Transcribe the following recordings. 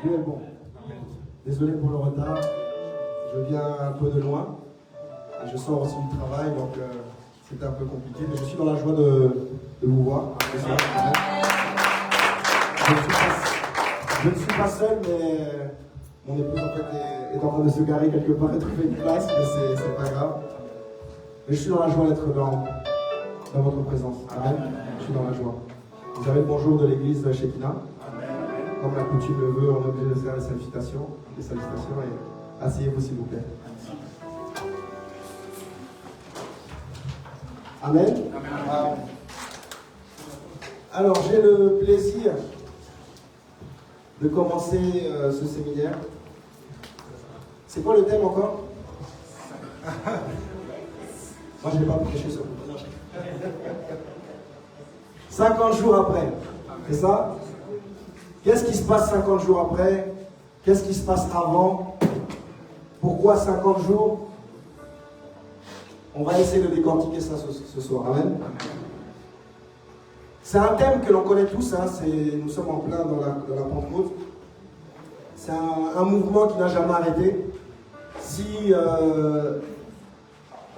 Dieu est bon. Désolé pour le retard. Je viens un peu de loin. Et je sors aussi du travail, donc c'était un peu compliqué. Mais je suis dans la joie de vous voir. Je ne suis pas seul, mais mon épouse en fait est en train de se garer quelque part et trouver une place, mais c'est pas grave. Mais je suis dans la joie d'être dans votre présence. Amen. Je suis dans la joie. Vous avez le bonjour de l'église Shekinah. Comme la coutume le veut, on est obligé de faire les salutations et asseyez-vous s'il vous plaît. Amen. Amen. Alors, j'ai le plaisir de commencer ce séminaire. C'est quoi le thème encore? Moi, je n'ai pas prêché sur le thème. 50 jours après, c'est ça? Qu'est-ce qui se passe 50 jours après? Qu'est-ce qui se passe avant? Pourquoi 50 jours? On va essayer de décortiquer ça ce soir. Amen. C'est un thème que l'on connaît tous, hein, nous sommes en plein dans la Pentecôte. C'est un mouvement qui n'a jamais arrêté. Si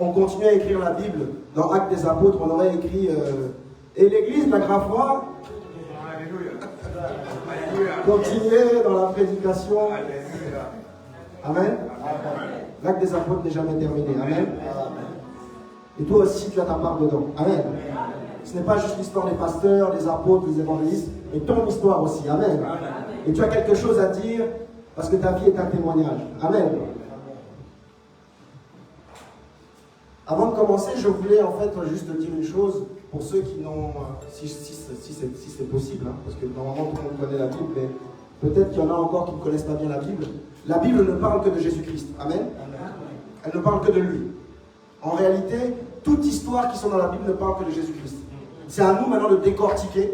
on continuait à écrire la Bible dans Actes des Apôtres, on aurait écrit et l'Église n'a qu'à foi. Continuer dans la prédication. Amen. L'acte des apôtres n'est jamais terminé. Amen. Et toi aussi, tu as ta part dedans. Amen. Ce n'est pas juste l'histoire des pasteurs, des apôtres, des évangélistes, mais ton histoire aussi. Amen. Et tu as quelque chose à dire parce que ta vie est un témoignage. Amen. Avant de commencer, je voulais en fait juste dire une chose pour ceux qui n'ont, si c'est possible, hein, parce que normalement tout le monde connaît la Bible, mais peut-être qu'il y en a encore qui ne connaissent pas bien la Bible. La Bible ne parle que de Jésus-Christ. Amen. Elle ne parle que de lui. En réalité, toute histoire qui sont dans la Bible ne parle que de Jésus-Christ. C'est à nous maintenant de décortiquer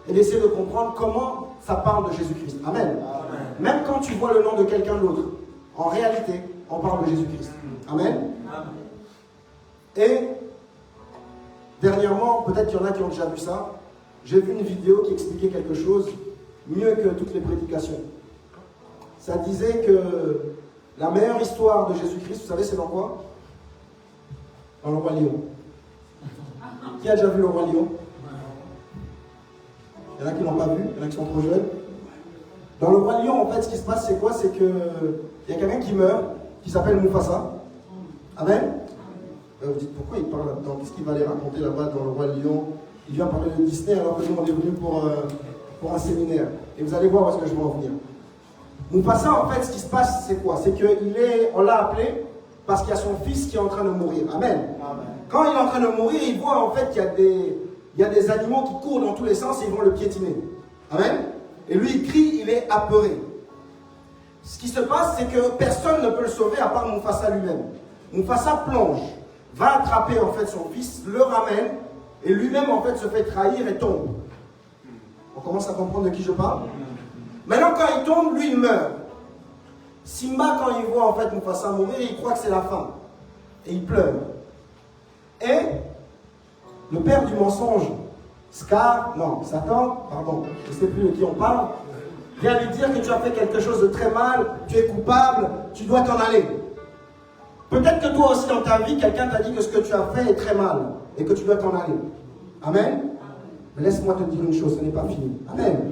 et d'essayer de comprendre comment ça parle de Jésus-Christ. Amen. Même quand tu vois le nom de quelqu'un d'autre, en réalité, on parle de Jésus-Christ. Amen. Et dernièrement, peut-être qu'il y en a qui ont déjà vu ça, j'ai vu une vidéo qui expliquait quelque chose mieux que toutes les prédications. Ça disait que la meilleure histoire de Jésus-Christ, vous savez c'est dans quoi? Dans le Roi Lion. Qui a déjà vu le Roi Lion? Il y en a qui ne l'ont pas vu, il y en a qui sont trop jeunes. Dans le Roi Lion, en fait, ce qui se passe, c'est quoi? C'est qu'il y a quelqu'un qui meurt, qui s'appelle Mufasa. Amen. Vous dites pourquoi il parle là-dedans? Qu'est-ce qu'il va aller raconter là-bas dans le Roi Lion? Il vient parler de Disney alors que nous on est venus pour un séminaire. Et vous allez voir où est-ce que je vais en venir. Mufasa, en fait, ce qui se passe, c'est quoi? C'est qu'on l'a appelé parce qu'il y a son fils qui est en train de mourir. Amen. Amen. Quand il est en train de mourir, il voit en fait qu'il y a des animaux qui courent dans tous les sens et ils vont le piétiner. Amen. Et lui, il crie, il est apeuré. Ce qui se passe, c'est que personne ne peut le sauver à part Mufasa lui-même. Mufasa plonge, va attraper en fait son fils, le ramène, et lui-même en fait se fait trahir et tombe. On commence à comprendre de qui je parle. Maintenant quand il tombe, lui il meurt. Simba quand il voit en fait Mufasa mourir, il croit que c'est la fin. Et il pleure. Et le père du mensonge, Satan, pardon, je ne sais plus de qui on parle, vient lui dire que tu as fait quelque chose de très mal, tu es coupable, tu dois t'en aller. Peut-être que toi aussi dans ta vie, quelqu'un t'a dit que ce que tu as fait est très mal et que tu dois t'en aller. Amen. Mais laisse-moi te dire une chose, ce n'est pas fini. Amen.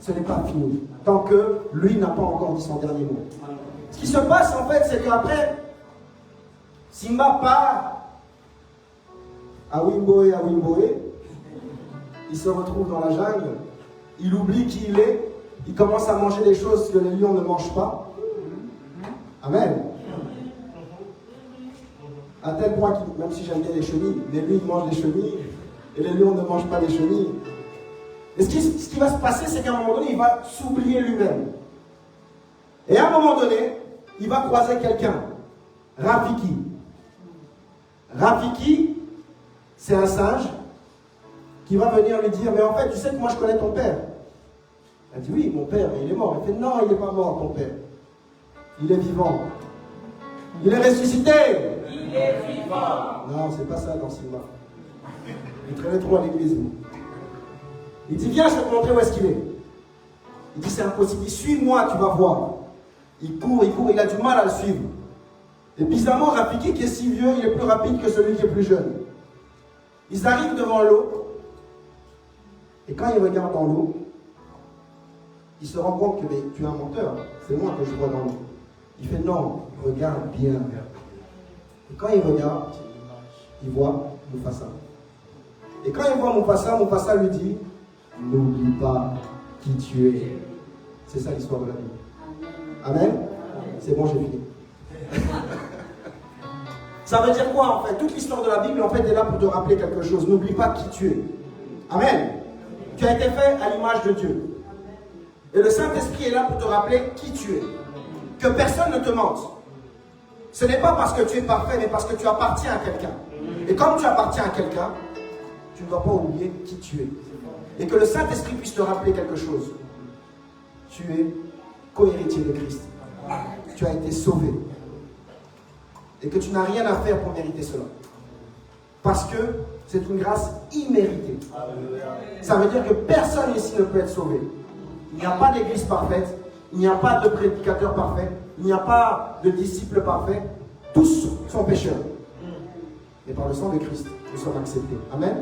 Ce n'est pas fini. Tant que lui n'a pas encore dit son dernier mot. Ce qui se passe en fait, c'est qu'après, Simba part à Wimboé, il se retrouve dans la jungle, il oublie qui il est, il commence à manger des choses que les lions ne mangent pas. Amen. À tel point que, même si j'aime bien les chenilles, mais lui il mange des chenilles et les lions ne mangent pas les chenilles. Et ce qui va se passer, c'est qu'à un moment donné, il va s'oublier lui-même. Et à un moment donné, il va croiser quelqu'un, Rafiki. Rafiki, c'est un singe qui va venir lui dire, mais en fait, tu sais que moi je connais ton père. Elle dit, oui, mon père, mais il est mort. Il fait, non, il n'est pas mort, ton père. Il est vivant. Il est ressuscité. Il est vivant. Non, c'est pas ça dans Simba. Il traînait trop à l'église. Il dit, viens, je vais te montrer où est-ce qu'il est. Il dit c'est impossible. Il dit suis-moi, tu vas voir. Il court, il a du mal à le suivre. Et bizarrement, Rafiki qui est si vieux, il est plus rapide que celui qui est plus jeune. Ils arrivent devant l'eau. Et quand il regarde dans l'eau, il se rend compte que mais, tu es un menteur. C'est moi que je vois dans l'eau. Il fait non, regarde bien. Et quand il regarde, il voit Mufasa. Et quand il voit Mufasa lui dit n'oublie pas qui tu es. C'est ça l'histoire de la Bible. Amen. C'est bon, j'ai fini. Ça veut dire quoi en fait? Toute l'histoire de la Bible en fait est là pour te rappeler quelque chose. N'oublie pas qui tu es. Amen. Tu as été fait à l'image de Dieu. Et le Saint-Esprit est là pour te rappeler qui tu es. Que personne ne te mente. Ce n'est pas parce que tu es parfait, mais parce que tu appartiens à quelqu'un. Et comme tu appartiens à quelqu'un, tu ne dois pas oublier qui tu es. Et que le Saint-Esprit puisse te rappeler quelque chose. Tu es co-héritier de Christ. Tu as été sauvé. Et que tu n'as rien à faire pour mériter cela. Parce que c'est une grâce imméritée. Ça veut dire que personne ici ne peut être sauvé. Il n'y a pas d'église parfaite. Il n'y a pas de prédicateur parfait. Il n'y a pas de disciples parfaits. Tous sont pécheurs. Mais par le sang de Christ, nous sommes acceptés. Amen.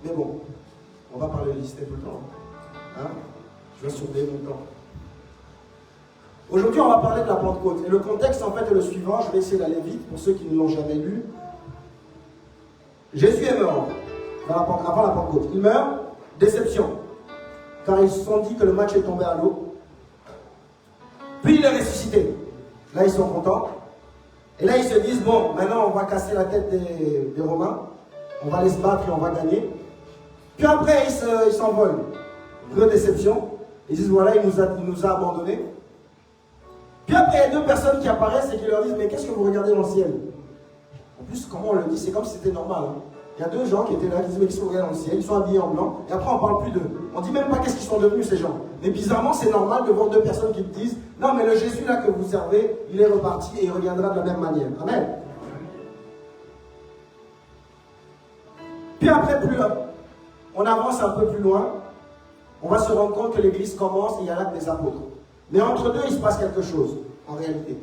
Mais bon, on va parler de l'histoire tout le temps. Hein? Je vais surveiller mon temps. Aujourd'hui, on va parler de la Pentecôte. Et le contexte, en fait, est le suivant. Je vais essayer d'aller vite pour ceux qui ne l'ont jamais lu. Jésus est mort avant la Pentecôte. Il meurt, déception. Car ils se sont dit que le match est tombé à l'eau. Puis il est ressuscité. Là, ils sont contents. Et là, ils se disent, bon, maintenant, on va casser la tête des Romains. On va les se battre et on va gagner. Puis après, ils s'envolent. Redéception. Ils disent, voilà, il nous a abandonnés. Puis après, il y a deux personnes qui apparaissent et qui leur disent, mais qu'est-ce que vous regardez dans le ciel? En plus, comment on le dit, c'est comme si c'était normal. Hein. Il y a deux gens qui étaient là, qui disent, mais qu'est-ce que vous regardez dans le ciel? Ils sont habillés en blanc. Et après, on ne parle plus d'eux. On ne dit même pas qu'est-ce qu'ils sont devenus, ces gens. Mais bizarrement, c'est normal de voir deux personnes qui te disent, non, mais le Jésus là que vous servez, il est reparti et il reviendra de la même manière. Amen. Puis après, on avance un peu plus loin. On va se rendre compte que l'église commence et il y a l'acte des apôtres. Mais entre deux, il se passe quelque chose, en réalité.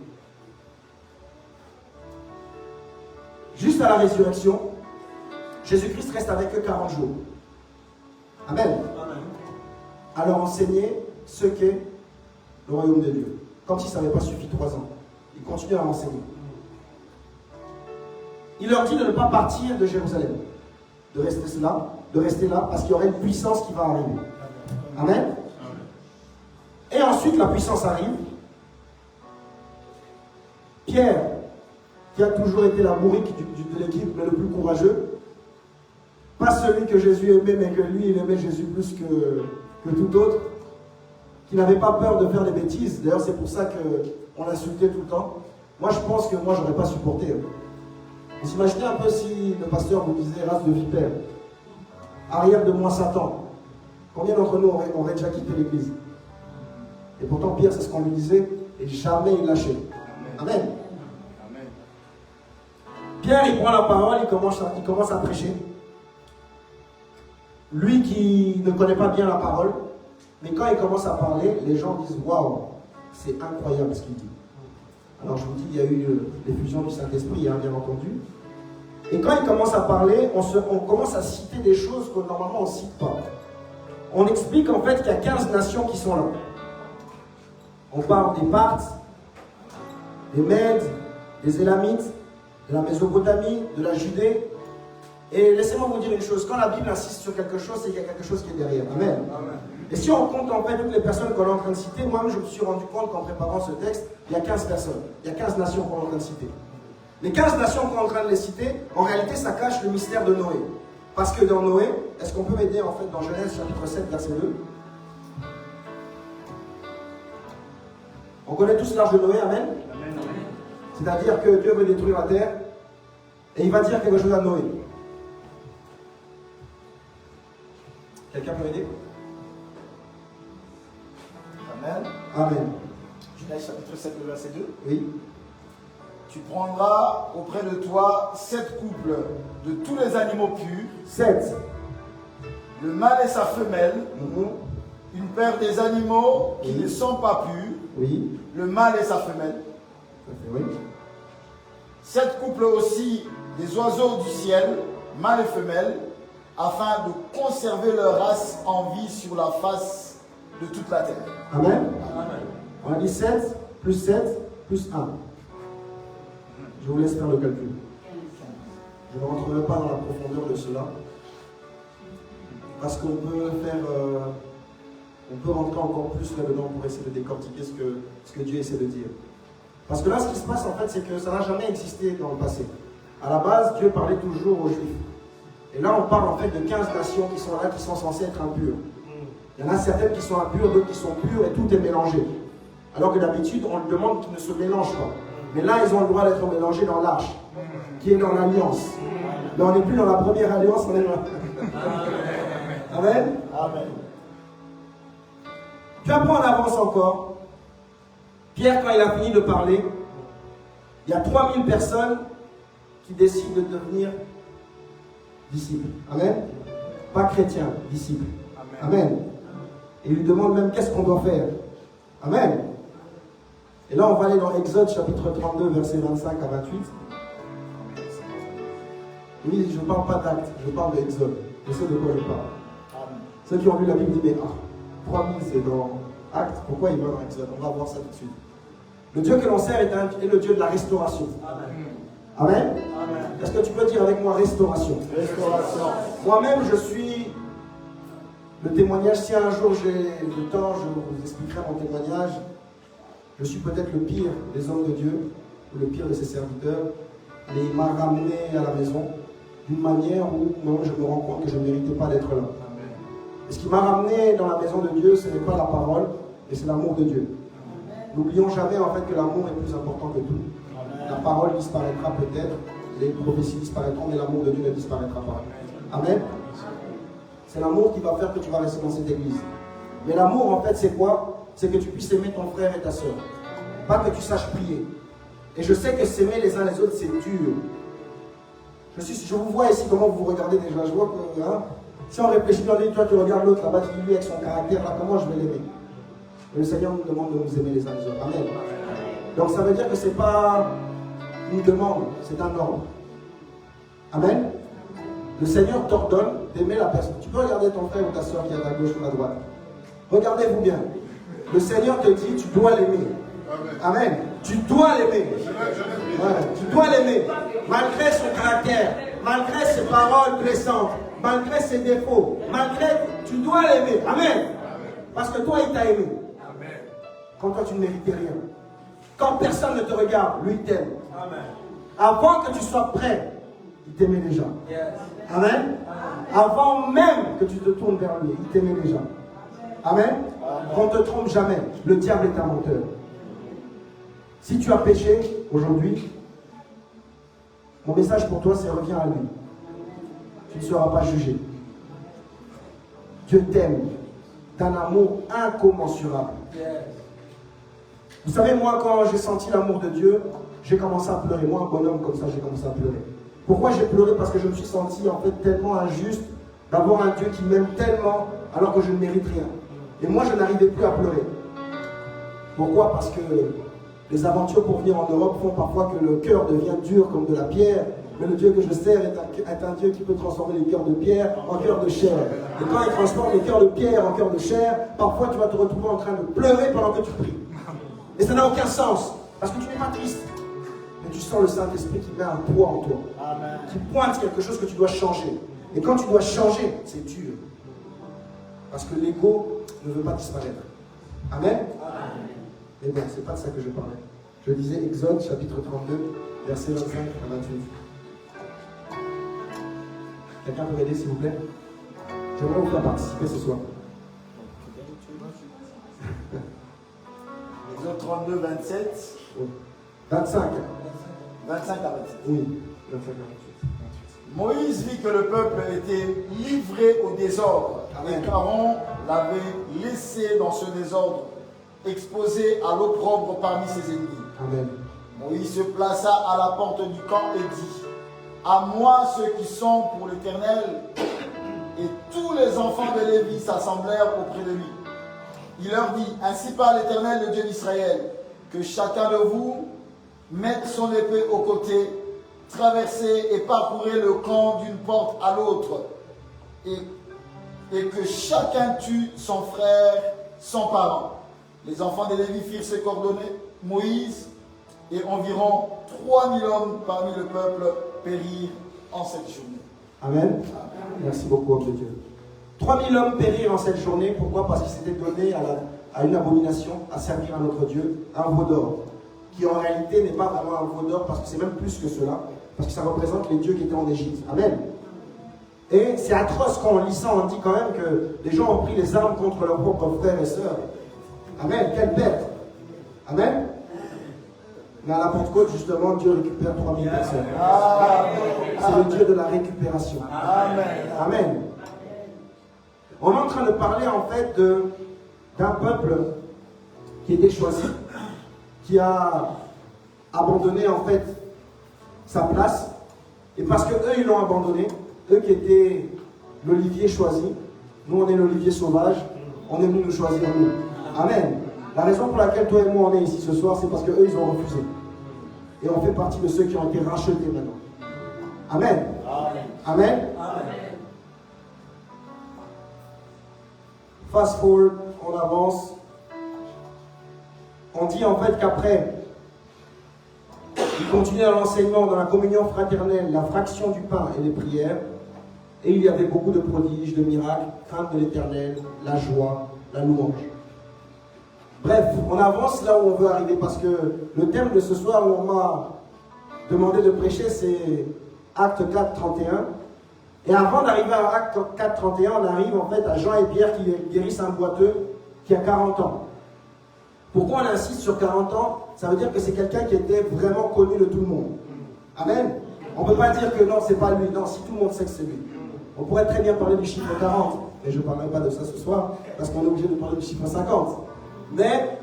Juste à la résurrection, Jésus-Christ reste avec eux 40 jours. Amen. Amen. À leur enseigner ce qu'est le royaume de Dieu. Comme si ça n'avait pas suffi 3 ans. Il continue à enseigner. Il leur dit de ne pas partir de Jérusalem. De rester là, parce qu'il y aurait une puissance qui va arriver. Amen. Et ensuite, la puissance arrive. Pierre, qui a toujours été la bourrique de l'équipe, mais le plus courageux, pas celui que Jésus aimait, mais que lui, il aimait Jésus plus que tout autre, qui n'avait pas peur de faire des bêtises. D'ailleurs, c'est pour ça qu'on l'insultait tout le temps. Moi, je pense que moi, je n'aurais pas supporté. Vous imaginez un peu si le pasteur vous disait race de vipère, arrière de moi Satan. Combien d'entre nous auraient déjà quitté l'église? Et pourtant, Pierre, c'est ce qu'on lui disait, et jamais il lâchait. Amen. Amen. Pierre, il prend la parole, il commence à prêcher. Lui qui ne connaît pas bien la parole, mais quand il commence à parler, les gens disent « Waouh, c'est incroyable ce qu'il dit ». Alors je vous dis, il y a eu l'effusion du Saint-Esprit, hein, bien entendu. Et quand il commence à parler, on commence à citer des choses que normalement on ne cite pas. On explique en fait qu'il y a 15 nations qui sont là. On parle des Parthes, des Mèdes, des Élamites, de la Mésopotamie, de la Judée. Et laissez-moi vous dire une chose, quand la Bible insiste sur quelque chose, c'est qu'il y a quelque chose qui est derrière. Amen. Amen. Et si on compte en fait toutes les personnes qu'on est en train de citer, moi-même je me suis rendu compte qu'en préparant ce texte, il y a 15 personnes, il y a 15 nations qu'on est en train de citer. Les 15 nations qu'on est en train de les citer, en réalité ça cache le mystère de Noé. Parce que dans Noé, est-ce qu'on peut m'aider en fait dans Genèse chapitre 7, verset 2? On connaît tous l'âge de Noé, amen. C'est-à-dire que Dieu veut détruire la terre et il va dire quelque chose à Noé. Quelqu'un peut m'aider? Amen. Amen. Genèse chapitre 7, verset 2. Oui. Tu prendras auprès de toi 7 couples de tous les animaux purs. 7. le mâle et sa femelle, Mhm. une paire des animaux qui Oui. ne sont pas purs, Oui. le mâle et sa femelle, Tout à fait, oui. 7 couples aussi des oiseaux du ciel, mâle et femelle, afin de conserver leur race en vie sur la face de toute la terre. Amen. On a dit 7 plus 7 plus 1. Je vous laisse faire le calcul. Je ne rentrerai pas dans la profondeur de cela. Parce qu'on peut faire. On peut rentrer encore plus là-dedans pour essayer de décortiquer ce que Dieu essaie de dire. Parce que là, ce qui se passe en fait, c'est que ça n'a jamais existé dans le passé. À la base, Dieu parlait toujours aux Juifs. Et là, on parle en fait de 15 nations qui sont là, qui sont censées être impures. Il y en a certaines qui sont impures, d'autres qui sont pures, et tout est mélangé. Alors que d'habitude, on lui demande qu'ils ne se mélangent pas. Mais là, ils ont le droit d'être mélangés dans l'arche, qui est dans l'alliance. Mais on n'est plus dans la première alliance, on est dans... Amen. Amen. Puis après, on avance encore. Pierre, quand il a fini de parler, il y a 3000 personnes qui décident de devenir disciples. Amen. Pas chrétiens, disciples. Amen. Et il lui demande même qu'est-ce qu'on doit faire. Amen. Et là, on va aller dans Exode chapitre 32, versets 25 à 28. Oui, je ne parle pas d'Actes, je parle d'Exode. Je sais de quoi je parle. Amen. Ceux qui ont lu la Bible disent, mais 3000 c'est dans Actes, pourquoi il va dans Exode? On va voir ça tout de suite. Le Dieu que l'on sert est le Dieu de la restauration. Amen. Amen. Amen. Est-ce que tu peux dire avec moi restauration? Restauration. Moi-même, je suis le témoignage. Si un jour j'ai le temps, je vous expliquerai mon témoignage. Je suis peut-être le pire des hommes de Dieu, ou le pire de ses serviteurs. Mais il m'a ramené à la maison d'une manière où moi, je me rends compte que je ne méritais pas d'être là. Et ce qui m'a ramené dans la maison de Dieu, ce n'est pas la parole, mais c'est l'amour de Dieu. N'oublions jamais en fait que l'amour est plus important que tout. La parole disparaîtra peut-être, les prophéties disparaîtront, mais l'amour de Dieu ne disparaîtra pas. Amen. C'est l'amour qui va faire que tu vas rester dans cette église. Mais l'amour en fait c'est quoi? C'est que tu puisses aimer ton frère et ta soeur. Pas que tu saches prier. Et je sais que s'aimer les uns les autres c'est dur. Je vous vois ici comment vous vous regardez déjà. Je vois que si on réfléchit, on dit toi tu regardes l'autre là-bas, tu dis lui avec son caractère là, comment je vais l'aimer? Le Seigneur nous demande de nous aimer les uns les autres. Amen. Donc ça veut dire que ce n'est pas une demande, c'est un ordre. Amen. Le Seigneur t'ordonne d'aimer la personne. Tu peux regarder ton frère ou ta soeur qui est à ta gauche ou à droite. Regardez-vous bien. Le Seigneur te dit, tu dois l'aimer. Amen. Tu dois l'aimer. Ouais, tu dois l'aimer. Malgré son caractère, malgré ses paroles blessantes, malgré ses défauts, malgré... Tu dois l'aimer. Amen. Parce que toi, il t'a aimé. Quand toi, tu ne méritais rien. Quand personne ne te regarde, lui, il t'aime. Avant que tu sois prêt, il t'aimait déjà. Amen. Avant même que tu te tournes vers lui, il t'aimait déjà. Amen. Qu'on ne te trompe jamais. Le diable est un menteur. Si tu as péché aujourd'hui, mon message pour toi, c'est reviens à lui. Tu ne seras pas jugé. Dieu t'aime d'un amour incommensurable. Vous savez, moi, quand j'ai senti l'amour de Dieu, j'ai commencé à pleurer. Moi, un bonhomme comme ça, j'ai commencé à pleurer. Pourquoi j'ai pleuré? Parce que je me suis senti en fait tellement injuste d'avoir un Dieu qui m'aime tellement alors que je ne mérite rien. Et moi, je n'arrivais plus à pleurer. Pourquoi? Parce que les aventures pour venir en Europe font parfois que le cœur devient dur comme de la pierre. Mais le Dieu que je sers est un Dieu qui peut transformer les cœurs de pierre en cœurs de chair. Et quand il transforme les cœurs de pierre en cœurs de chair, parfois tu vas te retrouver en train de pleurer pendant que tu pries. Et ça n'a aucun sens. Parce que tu n'es pas triste. Mais tu sens le Saint-Esprit qui met un poids en toi. Amen. Qui pointe quelque chose que tu dois changer. Et quand tu dois changer, c'est dur. Parce que l'ego ne veut pas disparaître. Amen. Amen. Mais bon, c'est pas de ça que je parlais. Je disais Exode chapitre 32, versets 25 à 28. Quelqu'un peut m'aider s'il vous plaît? J'aimerais vous faire participer ce soir. Exode 32, 27. Oui. 25. 25 à 27. Oui. 25 à 28. Moïse vit que le peuple était livré au désordre. Amen. Et qu'Aaron l'avait laissé dans ce désordre, exposé à l'opprobre parmi ses ennemis. Amen. Moïse se plaça à la porte du camp et dit: à moi ceux qui sont pour l'Éternel, et tous les enfants de Lévi s'assemblèrent auprès de lui. Il leur dit, ainsi parle l'Éternel, le Dieu d'Israël, que chacun de vous mette son épée au côté, traversez et parcourez le camp d'une porte à l'autre, et que chacun tue son frère, son parent. Les enfants de Lévi firent ces coordonnées. Moïse et environ 3000 hommes parmi le peuple périrent en cette journée. Amen. Merci beaucoup, homme de Dieu. 3000 hommes périrent en cette journée. Pourquoi? Parce qu'ils s'étaient donnés à une abomination, à servir à notre Dieu, un veau d'or, qui en réalité n'est pas vraiment un veau d'or, parce que c'est même plus que cela, parce que ça représente les dieux qui étaient en Égypte. Amen. Et c'est atroce quand on lit ça, on dit quand même que les gens ont pris les armes contre leurs propres frères et sœurs. Amen. Quelle bête. Amen. Mais à la Pentecôte, justement, Dieu récupère 3000 personnes. C'est le Dieu de la récupération. Amen. Amen. On est en train de parler en fait d'un peuple qui était choisi, qui a abandonné en fait sa place. Et parce que eux ils l'ont abandonné, eux qui étaient l'olivier choisi, nous on est l'olivier sauvage, on est venu nous choisir nous. Amen. La raison pour laquelle toi et moi on est ici ce soir, c'est parce que eux ils ont refusé. Et on fait partie de ceux qui ont été rachetés maintenant. Amen. Amen. Amen. Fast forward, on avance. On dit en fait qu'après, il continuait dans l'enseignement, dans la communion fraternelle, la fraction du pain et les prières. Et il y avait beaucoup de prodiges, de miracles, crainte de l'Éternel, la joie, la louange. Bref, on avance là où on veut arriver parce que le thème de ce soir où on m'a demandé de prêcher, c'est Acte 4, 31. Et avant d'arriver à Acte 4, 31, on arrive en fait à Jean et Pierre qui guérissent un boiteux qui a 40 ans. Pourquoi on insiste sur 40 ans? Ça veut dire que c'est quelqu'un qui était vraiment connu de tout le monde. Amen. On ne peut pas dire que non, c'est pas lui. Non, si tout le monde sait que c'est lui. On pourrait très bien parler du chiffre 40, mais je ne parlerai pas de ça ce soir, parce qu'on est obligé de parler du chiffre 50. Mais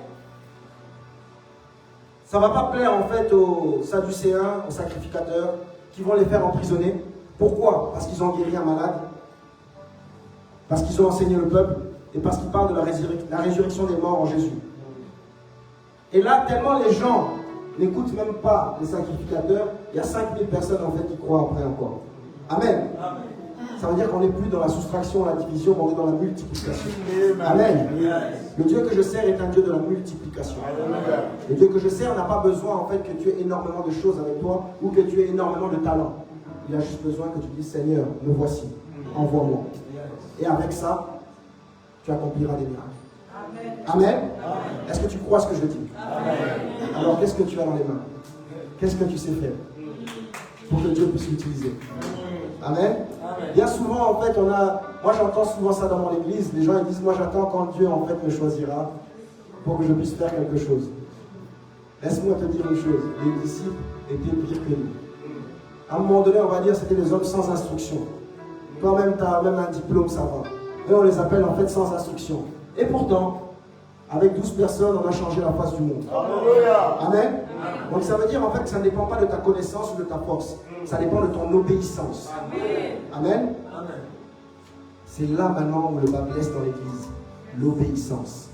ça ne va pas plaire en fait aux Sadducéens, aux sacrificateurs, qui vont les faire emprisonner. Pourquoi? Parce qu'ils ont guéri un malade, parce qu'ils ont enseigné le peuple, et parce qu'ils parlent de la résurrection des morts en Jésus. Et là, tellement les gens n'écoutent même pas les sacrificateurs, il y a 5000 personnes en fait qui croient après encore. Amen. Amen. Ça veut dire qu'on n'est plus dans la soustraction, la division, mais on est dans la multiplication. Amen. Le Dieu que je sers est un Dieu de la multiplication. Le Dieu que je sers n'a pas besoin en fait que tu aies énormément de choses avec toi ou que tu aies énormément de talent. Il a juste besoin que tu dises Seigneur, me voici, envoie-moi. Et avec ça, tu accompliras des miracles. Amen. Amen. Est-ce que tu crois ce que je dis? Amen. Alors qu'est-ce que tu as dans les mains? Qu'est-ce que tu sais faire pour que Dieu puisse l'utiliser? Amen. Amen. Bien souvent, en fait, moi j'entends souvent ça dans mon église, les gens ils disent, moi j'attends quand Dieu en fait me choisira pour que je puisse faire quelque chose. Laisse-moi te dire une chose, les disciples étaient pires que nous. À un moment donné, on va dire c'était des hommes sans instruction. Toi-même, tu as même un diplôme, ça va. Et on les appelle en fait sans instruction. Et pourtant, avec 12 personnes, on a changé la face du monde. Alléluia. Amen. Donc ça veut dire en fait que ça ne dépend pas de ta connaissance ou de ta force. Ça dépend de ton obéissance. Amen. Amen. C'est là maintenant où le bas blesse dans l'église. L'obéissance.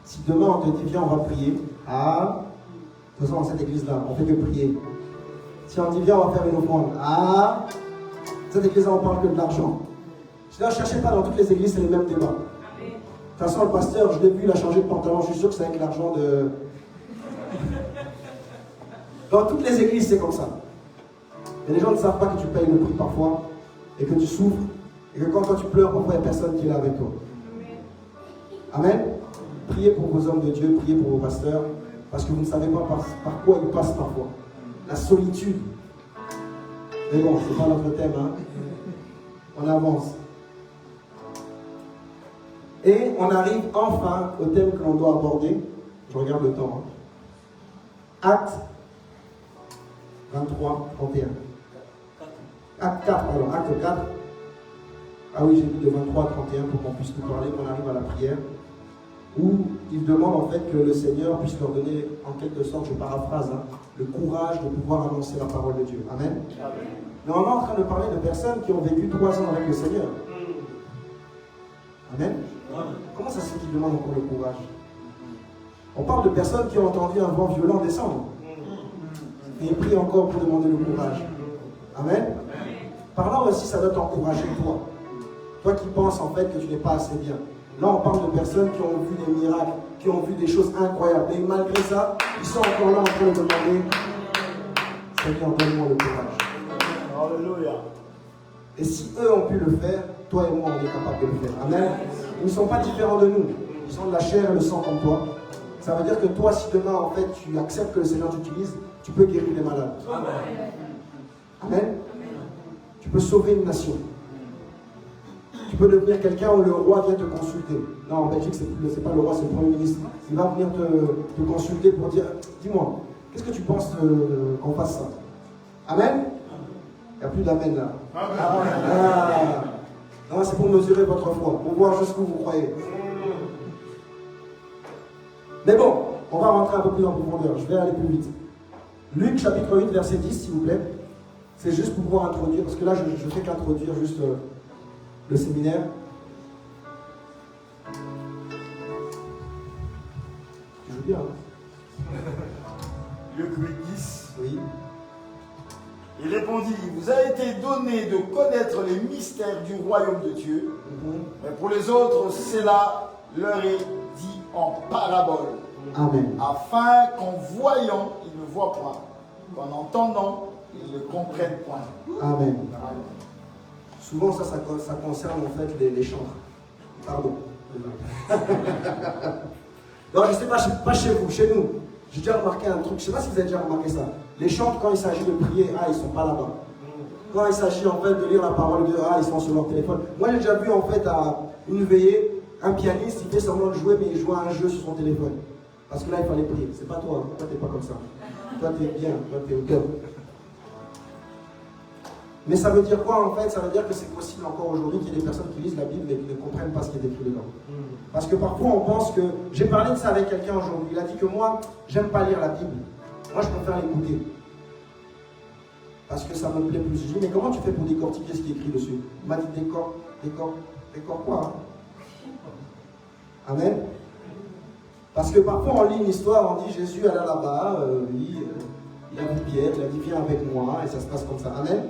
Si demain on te dit viens on va prier, de toute façon dans cette église-là, on fait que prier. Si on dit viens on va faire une offrande, cette église-là on parle que de l'argent. Je ne cherchez pas dans toutes les églises, c'est les mêmes débats. De toute façon, le pasteur, je l'ai vu, il a changé de pantalon. Je suis sûr que c'est avec l'argent de... Dans toutes les églises, c'est comme ça. Et les gens ne savent pas que tu payes le prix parfois, et que tu souffres, et que quand toi tu pleures, parfois il n'y a personne qui est là avec toi. Amen. Priez pour vos hommes de Dieu, priez pour vos pasteurs, parce que vous ne savez pas par quoi ils passent parfois. La solitude. Mais bon, c'est pas notre thème, hein. On avance. Et on arrive enfin au thème que l'on doit aborder. Je regarde le temps. Acte 23, 31. Acte 4, pardon, Acte 4. Ah oui, j'ai mis de 23 à 31 pour qu'on puisse nous parler, qu'on arrive à la prière. Où ils demandent en fait que le Seigneur puisse leur donner, en quelque sorte, je paraphrase, hein, le courage de pouvoir annoncer la parole de Dieu. Amen. Mais on est en train de parler de personnes qui ont vécu 3 ans avec le Seigneur. Amen. Comment ça se fait qu'ils demandent encore le courage? On parle de personnes qui ont entendu un vent violent descendre. Et ils prient encore pour demander le courage. Amen. Par là aussi, ça doit t'encourager, toi. Toi qui penses en fait que tu n'es pas assez bien. Là, on parle de personnes qui ont vu des miracles, qui ont vu des choses incroyables. Et malgré ça, ils sont encore là en train de demander Seigneur, donne-moi le courage. Alléluia. Et si eux ont pu le faire, toi et moi, on est capable de le faire. Amen. Ils ne sont pas différents de nous. Ils sont de la chair et le sang comme toi. Ça veut dire que toi, si demain, en fait, tu acceptes que le Seigneur t'utilise, tu peux guérir les malades. Amen. Amen. Tu peux sauver une nation. Tu peux devenir quelqu'un où le roi vient te consulter. Non, en Belgique, c'est pas le roi, c'est le Premier ministre. Il va venir te consulter pour dire, dis-moi, qu'est-ce que tu penses qu'on fasse ça? Amen. Il n'y a plus d'amen là. Ah. Non, c'est pour mesurer votre foi, pour voir jusqu'où vous croyez. Mais bon, on va rentrer un peu plus en profondeur. Je vais aller plus vite. Luc chapitre 8, verset 10, s'il vous plaît. C'est juste pour pouvoir introduire, parce que là, je ne fais qu'introduire juste le séminaire. Tu joues bien, hein? Luc 8, 10. Oui. Il répondit, il vous a été donné de connaître les mystères du royaume de Dieu, mais pour les autres, cela leur est dit en parabole. Amen. Afin qu'en voyant, ils ne voient point, qu'en entendant, ils ne comprennent point. Amen. Souvent, ça concerne en fait les chantres. Pardon. Non, je ne sais pas chez vous, chez nous. J'ai déjà remarqué un truc, je ne sais pas si vous avez déjà remarqué ça. Les chantres, quand il s'agit de prier, ils ne sont pas là-bas. Quand il s'agit en fait de lire la parole de Dieu, ils sont sur leur téléphone. Moi, j'ai déjà vu en fait à une veillée, un pianiste, il fait semblant de jouer, mais il joue à un jeu sur son téléphone. Parce que là, il fallait prier. C'est pas toi, toi, tu n'es pas comme ça. Toi, tu es bien, toi, tu es au cœur. Mais ça veut dire quoi en fait? Ça veut dire que c'est possible encore aujourd'hui qu'il y ait des personnes qui lisent la Bible et qui ne comprennent pas ce qui est écrit dedans. Parce que parfois on pense que... J'ai parlé de ça avec quelqu'un aujourd'hui. Il a dit que moi, j'aime pas lire la Bible. Moi, je préfère l'écouter. Parce que ça me plaît plus. Je dis, mais comment tu fais pour décortiquer ce qui est écrit dessus? Il m'a dit, décor quoi hein? Amen. Parce que parfois on lit une histoire, on dit Jésus allait là-bas, il a vu Pierre, il a dit viens avec moi, et ça se passe comme ça. Amen.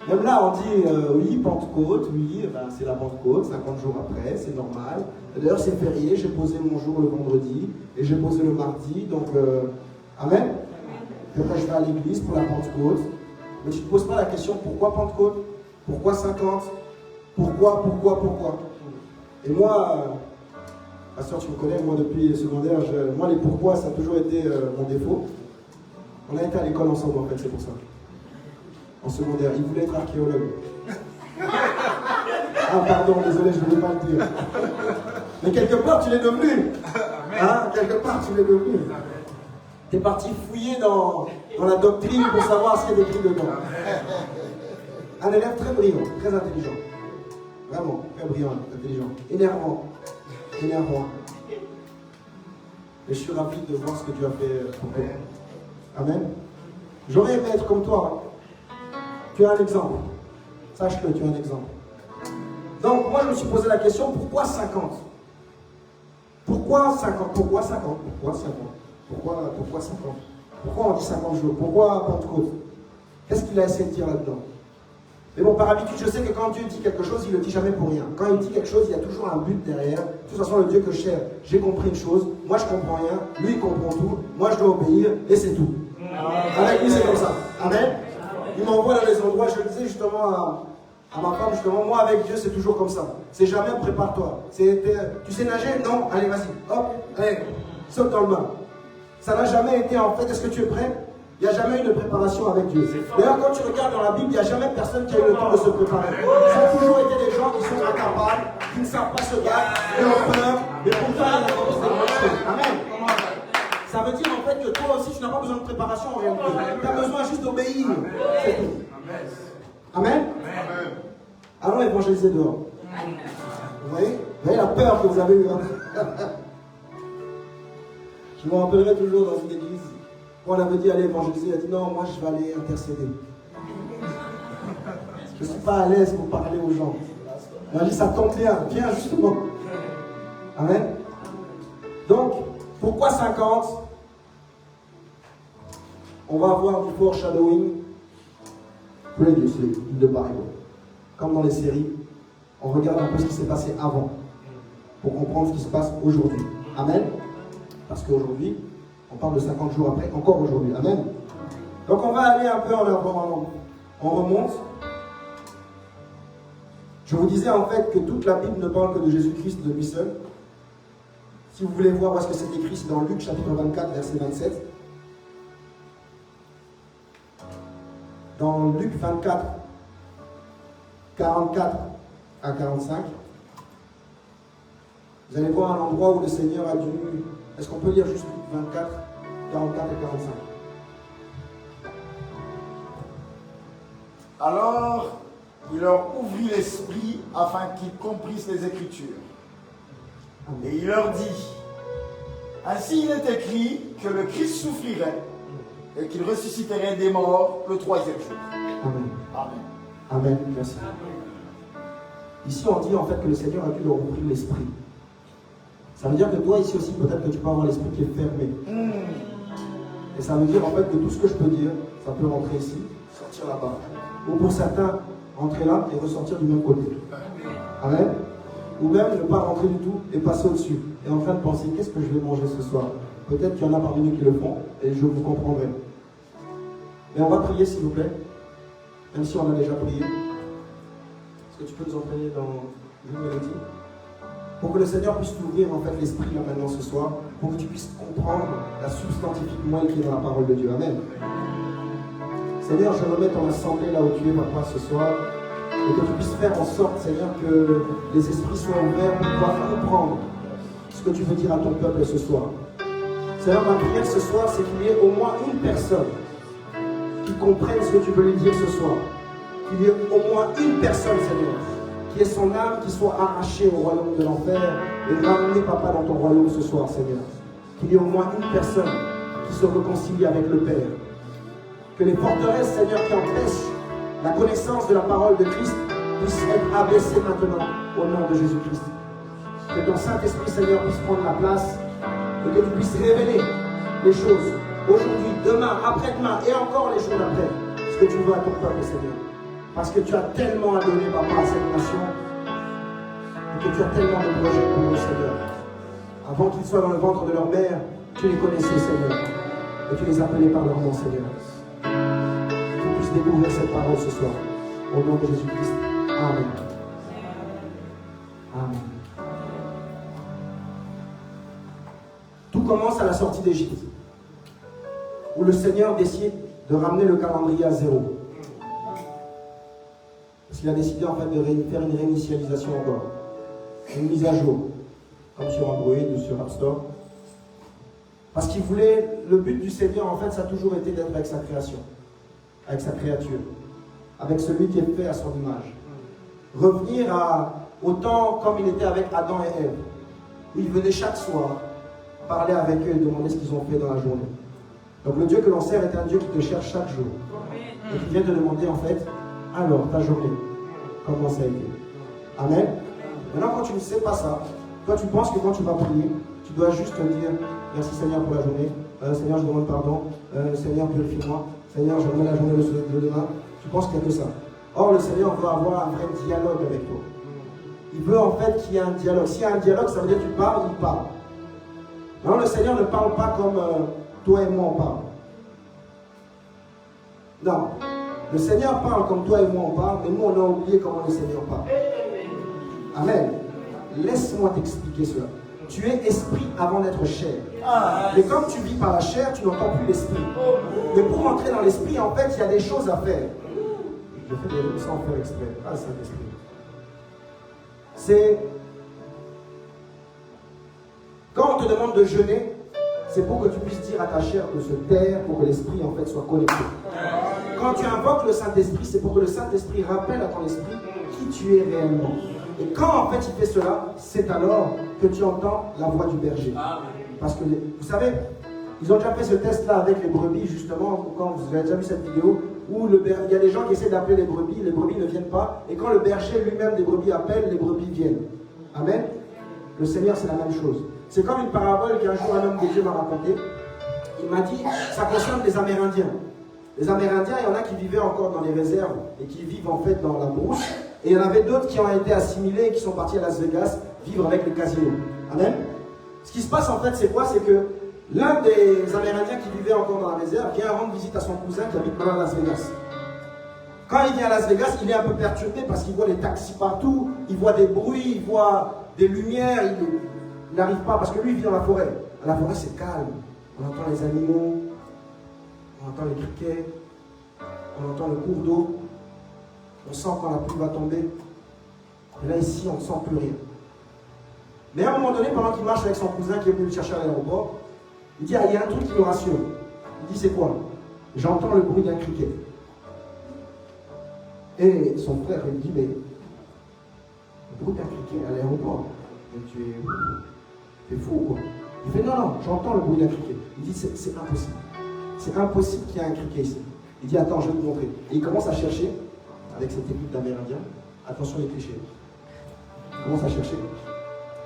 Même là, on dit, oui, Pentecôte, oui, ben, c'est la Pentecôte, 50 jours après, c'est normal. D'ailleurs, c'est férié, j'ai posé mon jour le vendredi, et j'ai posé le mardi, donc, Amen. Et après, je vais à l'église pour la Pentecôte. Mais tu ne te poses pas la question, pourquoi Pentecôte? Pourquoi 50? Pourquoi? Et moi, pasteur, tu me connais, moi, depuis le secondaire, moi, les pourquoi, ça a toujours été mon défaut. On a été à l'école ensemble, en fait, c'est pour ça. En secondaire, il voulait être archéologue. Ah pardon, désolé, je ne voulais pas le dire. Mais quelque part, tu l'es devenu. Hein? Quelque part, tu l'es devenu. Tu es parti fouiller dans la doctrine pour savoir ce qu'il y a écrit dedans. Un élève très brillant, très intelligent. Vraiment, très brillant, intelligent. Énervant. Et je suis ravi de voir ce que tu as fait pour toi. Amen. J'aurais aimé être comme toi. Tu as un exemple. Sache-le, tu as un exemple. Donc, moi, je me suis posé la question, pourquoi 50? Pourquoi 50? Pourquoi 50? Pourquoi 50? Pourquoi on dit 50 jours? Pourquoi Pentecôte? Qu'est-ce qu'il a essayé de dire là-dedans? Mais bon, par habitude, je sais que quand Dieu dit quelque chose, il ne le dit jamais pour rien. Quand il dit quelque chose, il y a toujours un but derrière. De toute façon, le Dieu que je cherche, j'ai compris une chose, moi je comprends rien, lui il comprend tout, moi je dois obéir, et c'est tout. Avec lui, c'est comme ça. Amen. Il m'envoie dans les endroits, je le disais justement à ma femme, justement, moi avec Dieu, c'est toujours comme ça. C'est jamais prépare-toi. Tu sais nager? Non? Allez, vas-y. Hop, allez, saute dans le bain. Ça n'a jamais été en fait, est-ce que tu es prêt? Il n'y a jamais eu de préparation avec Dieu. D'ailleurs, quand tu regardes dans la Bible, il n'y a jamais personne qui a eu le temps de se préparer. Ça a toujours été des gens qui sont incapables, qui ne savent pas se battre, qui ont peur, mais pourtant ils ont des grandes choses. Amen. Ça veut dire en fait que toi aussi, tu n'as pas besoin de préparation en réalité. Tu as besoin juste d'obéir. C'est tout. Amen. Allons évangéliser dehors. Vous voyez la peur que vous avez eue. Hein? Je me rappellerai toujours dans une église, quand on avait dit allez évangéliser, il a dit non, moi je vais aller intercéder. Je ne suis pas à l'aise pour parler aux gens. Il a dit ça tombe bien, viens justement. Amen. Donc, pourquoi 50? On va avoir du foreshadowing previously in the Bible. Comme dans les séries, on regarde un peu ce qui s'est passé avant pour comprendre ce qui se passe aujourd'hui. Amen. Parce qu'aujourd'hui, on parle de 50 jours après, encore aujourd'hui. Amen. Donc on va aller un peu en avant, on remonte. Je vous disais en fait que toute la Bible ne parle que de Jésus-Christ de lui seul. Si vous voulez voir où est-ce que c'est écrit, c'est dans Luc chapitre 24, verset 27. Dans Luc 24, 44 à 45, vous allez voir un endroit où le Seigneur a dû... Est-ce qu'on peut lire juste Luc 24, 44 et 45? Alors, il leur ouvrit l'esprit afin qu'ils comprissent les Écritures. Et il leur dit, ainsi il est écrit que le Christ souffrirait et qu'il ressusciterait des morts le 3e jour. Amen. Amen. Amen. Merci. Ici, on dit en fait que le Seigneur a dû leur ouvrir l'esprit. Ça veut dire que toi, ici aussi, peut-être que tu peux avoir l'esprit qui est fermé. Et ça veut dire en fait que tout ce que je peux dire, ça peut rentrer ici, sortir là-bas. Ou pour certains, rentrer là et ressortir du même côté. Amen. Ou même ne pas rentrer du tout et passer au-dessus. Et en train de penser, qu'est-ce que je vais manger ce soir? Peut-être qu'il y en a parmi nous qui le font, et je vous comprendrai. Mais on va prier s'il vous plaît, même si on a déjà prié. Est-ce que tu peux nous entraîner dans une mélodie? Pour que le Seigneur puisse t'ouvrir en fait l'esprit là maintenant ce soir, pour que tu puisses comprendre la substantifique moelle qui est dans la parole de Dieu. Amen. Seigneur, je remets ton assemblée là où tu es, papa, ce soir, et que tu puisses faire en sorte, Seigneur, que les esprits soient ouverts pour pouvoir comprendre ce que tu veux dire à ton peuple ce soir. Seigneur, ma prière ce soir, c'est qu'il y ait au moins une personne qui comprenne ce que tu veux lui dire ce soir. Qu'il y ait au moins une personne, Seigneur, qui ait son âme qui soit arrachée au royaume de l'enfer et ramenée, papa, dans ton royaume ce soir, Seigneur. Qu'il y ait au moins une personne qui se réconcilie avec le Père. Que les forteresses, Seigneur, qui empêchent la connaissance de la parole de Christ puissent être abaissées maintenant au nom de Jésus-Christ. Que ton Saint-Esprit, Seigneur, puisse prendre la place et que tu puisses révéler les choses aujourd'hui, demain, après-demain et encore les jours d'après, ce que tu veux à ton peuple, Seigneur. Parce que tu as tellement à donner, papa, à cette nation et que tu as tellement de projets pour nous, Seigneur. Avant qu'ils soient dans le ventre de leur mère, tu les connaissais, Seigneur, et tu les appelais par leur nom, Seigneur. Que tu puisses découvrir cette parole ce soir, au nom de Jésus-Christ. Amen. Amen. Tout commence à la sortie d'Égypte, où le Seigneur décide de ramener le calendrier à zéro. Parce qu'il a décidé en fait de faire une réinitialisation encore, une mise à jour, comme sur Android ou sur App Store. Parce qu'il voulait, le but du Seigneur en fait, ça a toujours été d'être avec sa création, avec sa créature, avec celui qui est fait à son image. Revenir au temps comme il était avec Adam et Ève, où il venait chaque soir parler avec eux et demander ce qu'ils ont fait dans la journée. Donc le Dieu que l'on sert est un Dieu qui te cherche chaque jour et qui vient te demander en fait, alors ta journée, comment ça a été? Amen. Maintenant quand tu ne sais pas ça, toi tu penses que quand tu vas prier, tu dois juste te dire merci Seigneur pour la journée, Seigneur je demande pardon, Seigneur purifie-moi, Seigneur je remets la journée de demain. Tu penses qu'il n'y a que ça. Or le Seigneur veut avoir un vrai dialogue avec toi. Il veut en fait qu'il y ait un dialogue. S'il y a un dialogue, ça veut dire que tu parles, il parle. Non, le Seigneur ne parle pas comme toi et moi on parle. Non. Le Seigneur parle comme toi et moi on parle, mais nous on a oublié comment le Seigneur parle. Amen. Laisse-moi t'expliquer cela. Tu es esprit avant d'être chair. Mais comme tu vis par la chair, tu n'entends plus l'esprit. Mais pour entrer dans l'esprit, en fait, il y a des choses à faire. Je fais des trucs sans faire exprès. Ah, Saint-Esprit. C'est... Quand on te demande de jeûner, c'est pour que tu puisses dire à ta chair de se taire, pour que l'esprit en fait soit connecté. Quand tu invoques le Saint-Esprit, c'est pour que le Saint-Esprit rappelle à ton esprit qui tu es réellement. Et quand en fait il fait cela, c'est alors que tu entends la voix du berger. Parce que, vous savez, ils ont déjà fait ce test-là avec les brebis, justement, quand vous avez déjà vu cette vidéo, où il y a des gens qui essaient d'appeler les brebis ne viennent pas, et quand le berger lui-même des brebis appelle, les brebis viennent. Amen. Le Seigneur, c'est la même chose. C'est comme une parabole qu'un jour un homme de Dieu m'a raconté. Il m'a dit, ça concerne les Amérindiens. Les Amérindiens, il y en a qui vivaient encore dans les réserves et qui vivent en fait dans la brousse. Et il y en avait d'autres qui ont été assimilés et qui sont partis à Las Vegas vivre avec les casinos. Amen. Ce qui se passe en fait, c'est quoi? C'est que l'un des Amérindiens qui vivait encore dans la réserve vient rendre visite à son cousin qui habite maintenant à Las Vegas. Quand il vient à Las Vegas, il est un peu perturbé parce qu'il voit les taxis partout, il voit des bruits, il voit des lumières, il n'arrive pas parce que lui il vit dans la forêt. À la forêt c'est calme, on entend les animaux, on entend les criquets, on entend le cours d'eau, on sent quand la pluie va tomber. Et là ici on ne sent plus rien. Mais à un moment donné, pendant qu'il marche avec son cousin qui est venu le chercher à l'aéroport, il dit, ah, il y a un truc qui nous rassure. Il dit, c'est quoi? J'entends le bruit d'un criquet. Et son frère lui dit, mais le bruit d'un criquet à l'aéroport, tu es fou quoi? Il fait, non, j'entends le bruit d'un criquet. Il dit, c'est impossible. C'est impossible qu'il y ait un criquet ici. Il dit, attends, je vais te montrer. Et il commence à chercher, avec cette équipe d'Amérindiens, attention les clichés. Il commence à chercher.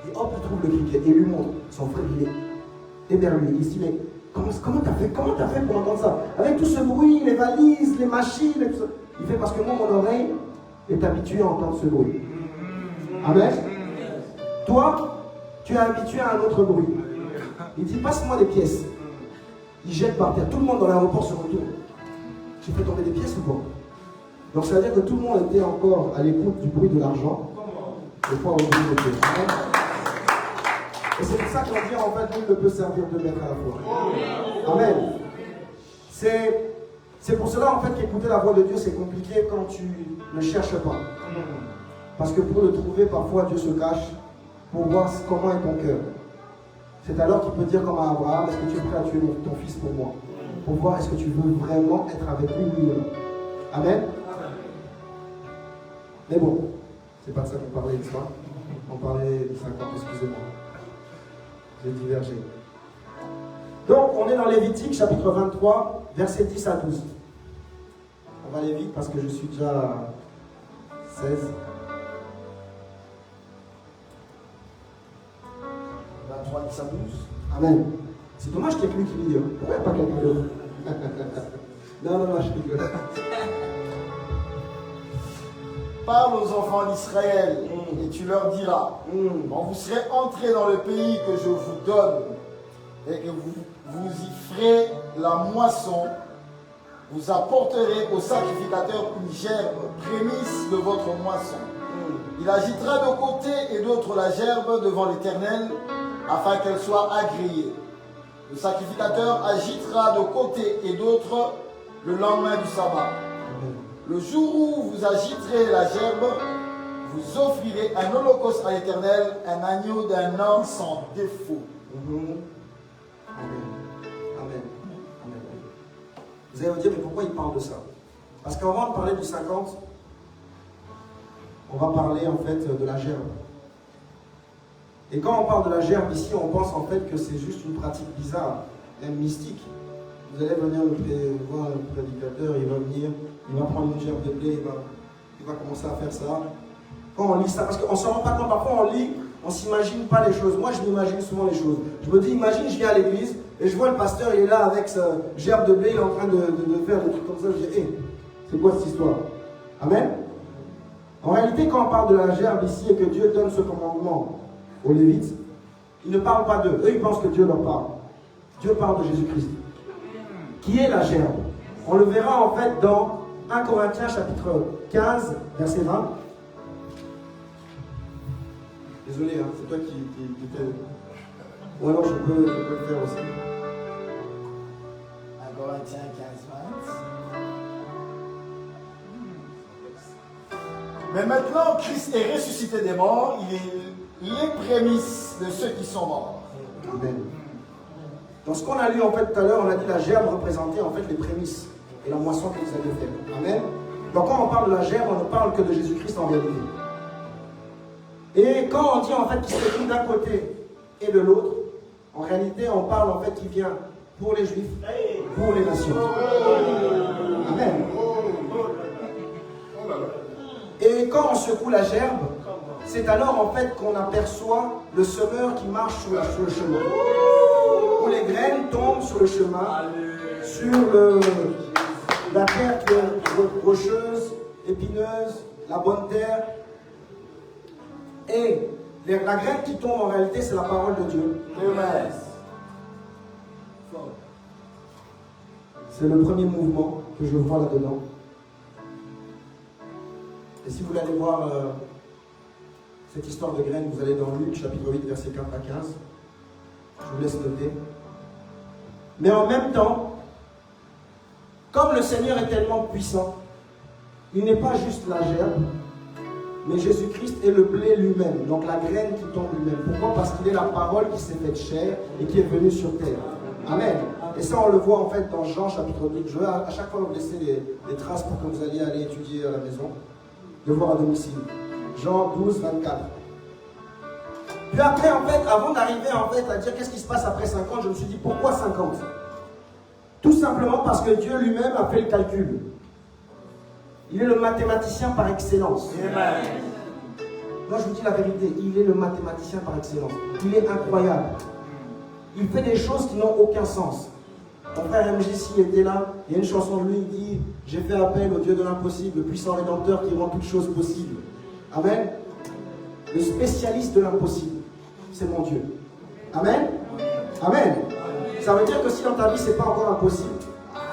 Et hop, il trouve le criquet et il lui montre. Son frère, il est éberlué. Il se dit, mais comment t'as fait pour entendre ça? Avec tout ce bruit, les valises, les machines, et tout ça. Il fait, parce que moi, mon oreille est habituée à entendre ce bruit. Amen. Toi, tu es habitué à un autre bruit. Il dit, passe-moi des pièces. Il jette par terre. Tout le monde dans l'aéroport se retourne. J'ai fait tomber des pièces ou quoi? Donc ça veut dire que tout le monde était encore à l'écoute du bruit de l'argent. Et pas au bruit de Dieu. Et c'est pour ça qu'on dit en fait, nul ne peut servir deux maîtres à la fois. Amen. C'est pour cela en fait qu'écouter la voix de Dieu c'est compliqué quand tu ne cherches pas. Parce que pour le trouver, parfois Dieu se cache pour voir comment est ton cœur. C'est alors qu'il peut dire comme à Abraham, est-ce que tu es prêt à tuer ton fils pour moi? Pour voir est-ce que tu veux vraiment être avec lui, oui ou non. Amen. Mais bon, c'est pas de ça qu'on parlait, n'est-ce pas? On parlait de 50, excusez-moi. J'ai divergé. Donc, on est dans Lévitique, chapitre 23, versets 10 à 12. On va aller vite parce que je suis déjà à 16. 23, 10 à 12. Amen. C'est dommage qu'il n'y ait que lui qui lit. Pourquoi il n'y a pas quelqu'un d'autre? Non, je rigole. Parle aux enfants d'Israël et tu leur diras, quand vous serez entrés dans le pays que je vous donne et que vous y ferez la moisson, vous apporterez au sacrificateur une gerbe prémisse de votre moisson. Il agitera de côté et d'autre la gerbe devant l'Éternel afin qu'elle soit agréée. Le sacrificateur agitera de côté et d'autre le lendemain du sabbat. Le jour où vous agiterez la gerbe, vous offrirez un holocauste à l'Éternel, un agneau d'un an sans défaut. Amen. Vous allez me dire, mais pourquoi il parle de ça? Parce qu'avant de parler du 50, on va parler en fait de la gerbe. Et quand on parle de la gerbe ici, on pense en fait que c'est juste une pratique bizarre, même mystique. Vous allez venir voir le prédicateur, il va venir, il va prendre une gerbe de blé, il va commencer à faire ça. Quand on lit ça, parce qu'on ne s'en rend pas compte, parfois on lit, on ne s'imagine pas les choses. Moi je m'imagine souvent les choses. Je me dis, imagine, je viens à l'église et je vois le pasteur, il est là avec sa gerbe de blé, il est en train de faire des trucs comme ça. Je dis, hé, c'est quoi cette histoire? Amen. En réalité, quand on parle de la gerbe ici et que Dieu donne ce commandement aux Lévites, il ne parle pas d'eux. Eux, ils pensent que Dieu leur parle. Dieu parle de Jésus-Christ. Qui est la gerbe? On le verra en fait dans 1 Corinthiens chapitre 15, verset 20. Désolé, hein, c'est toi qui fais. Ou alors je peux le faire aussi. 1 Corinthiens 15, 20. Mais maintenant, Christ est ressuscité des morts, il est les prémices de ceux qui sont morts. Amen. Dans ce qu'on a lu en fait tout à l'heure, on a dit la gerbe représentait en fait les prémices et la moisson qu'ils avaient faite. Amen. Donc quand on parle de la gerbe, on ne parle que de Jésus-Christ en vérité. Et quand on dit en fait qu'il se trouve d'un côté et de l'autre, En réalité, on parle en fait qui vient pour les Juifs, pour les nations. Amen. Et quand on secoue la gerbe, c'est alors en fait qu'on aperçoit le semeur qui marche sur le chemin. Où les graines tombent sur le chemin, sur la terre qui est rocheuse, épineuse, la bonne terre. Et la graine qui tombe en réalité, c'est la parole de Dieu. C'est le premier mouvement que je vois là-dedans. Et si vous voulez aller voir cette histoire de graines, vous allez dans Luc chapitre 8, versets 4 à 15. Je vous laisse noter. Mais en même temps, comme le Seigneur est tellement puissant, il n'est pas juste la gerbe, mais Jésus-Christ est le blé lui-même, donc la graine qui tombe lui-même. Pourquoi? Parce qu'il est la parole qui s'est faite chair et qui est venue sur terre. Amen. Et ça, on le voit en fait dans Jean chapitre 2. Je vais à chaque fois vous laisser des traces pour que vous alliez aller étudier à la maison, devoir à domicile. Jean 12, 24. Puis après, en fait, avant d'arriver en fait à dire qu'est-ce qui se passe après 50, je me suis dit pourquoi 50? Tout simplement parce que Dieu lui-même a fait le calcul. Il est le mathématicien par excellence. Amen. Moi, je vous dis la vérité, il est le mathématicien par excellence. Il est incroyable. Il fait des choses qui n'ont aucun sens. Mon frère MJC était là, il y a une chanson de lui, il dit « J'ai fait appel au Dieu de l'impossible, le puissant rédempteur qui rend toutes choses possibles. » Amen. Le spécialiste de l'impossible, c'est mon Dieu. Amen. Amen. Ça veut dire que si dans ta vie, ce n'est pas encore impossible,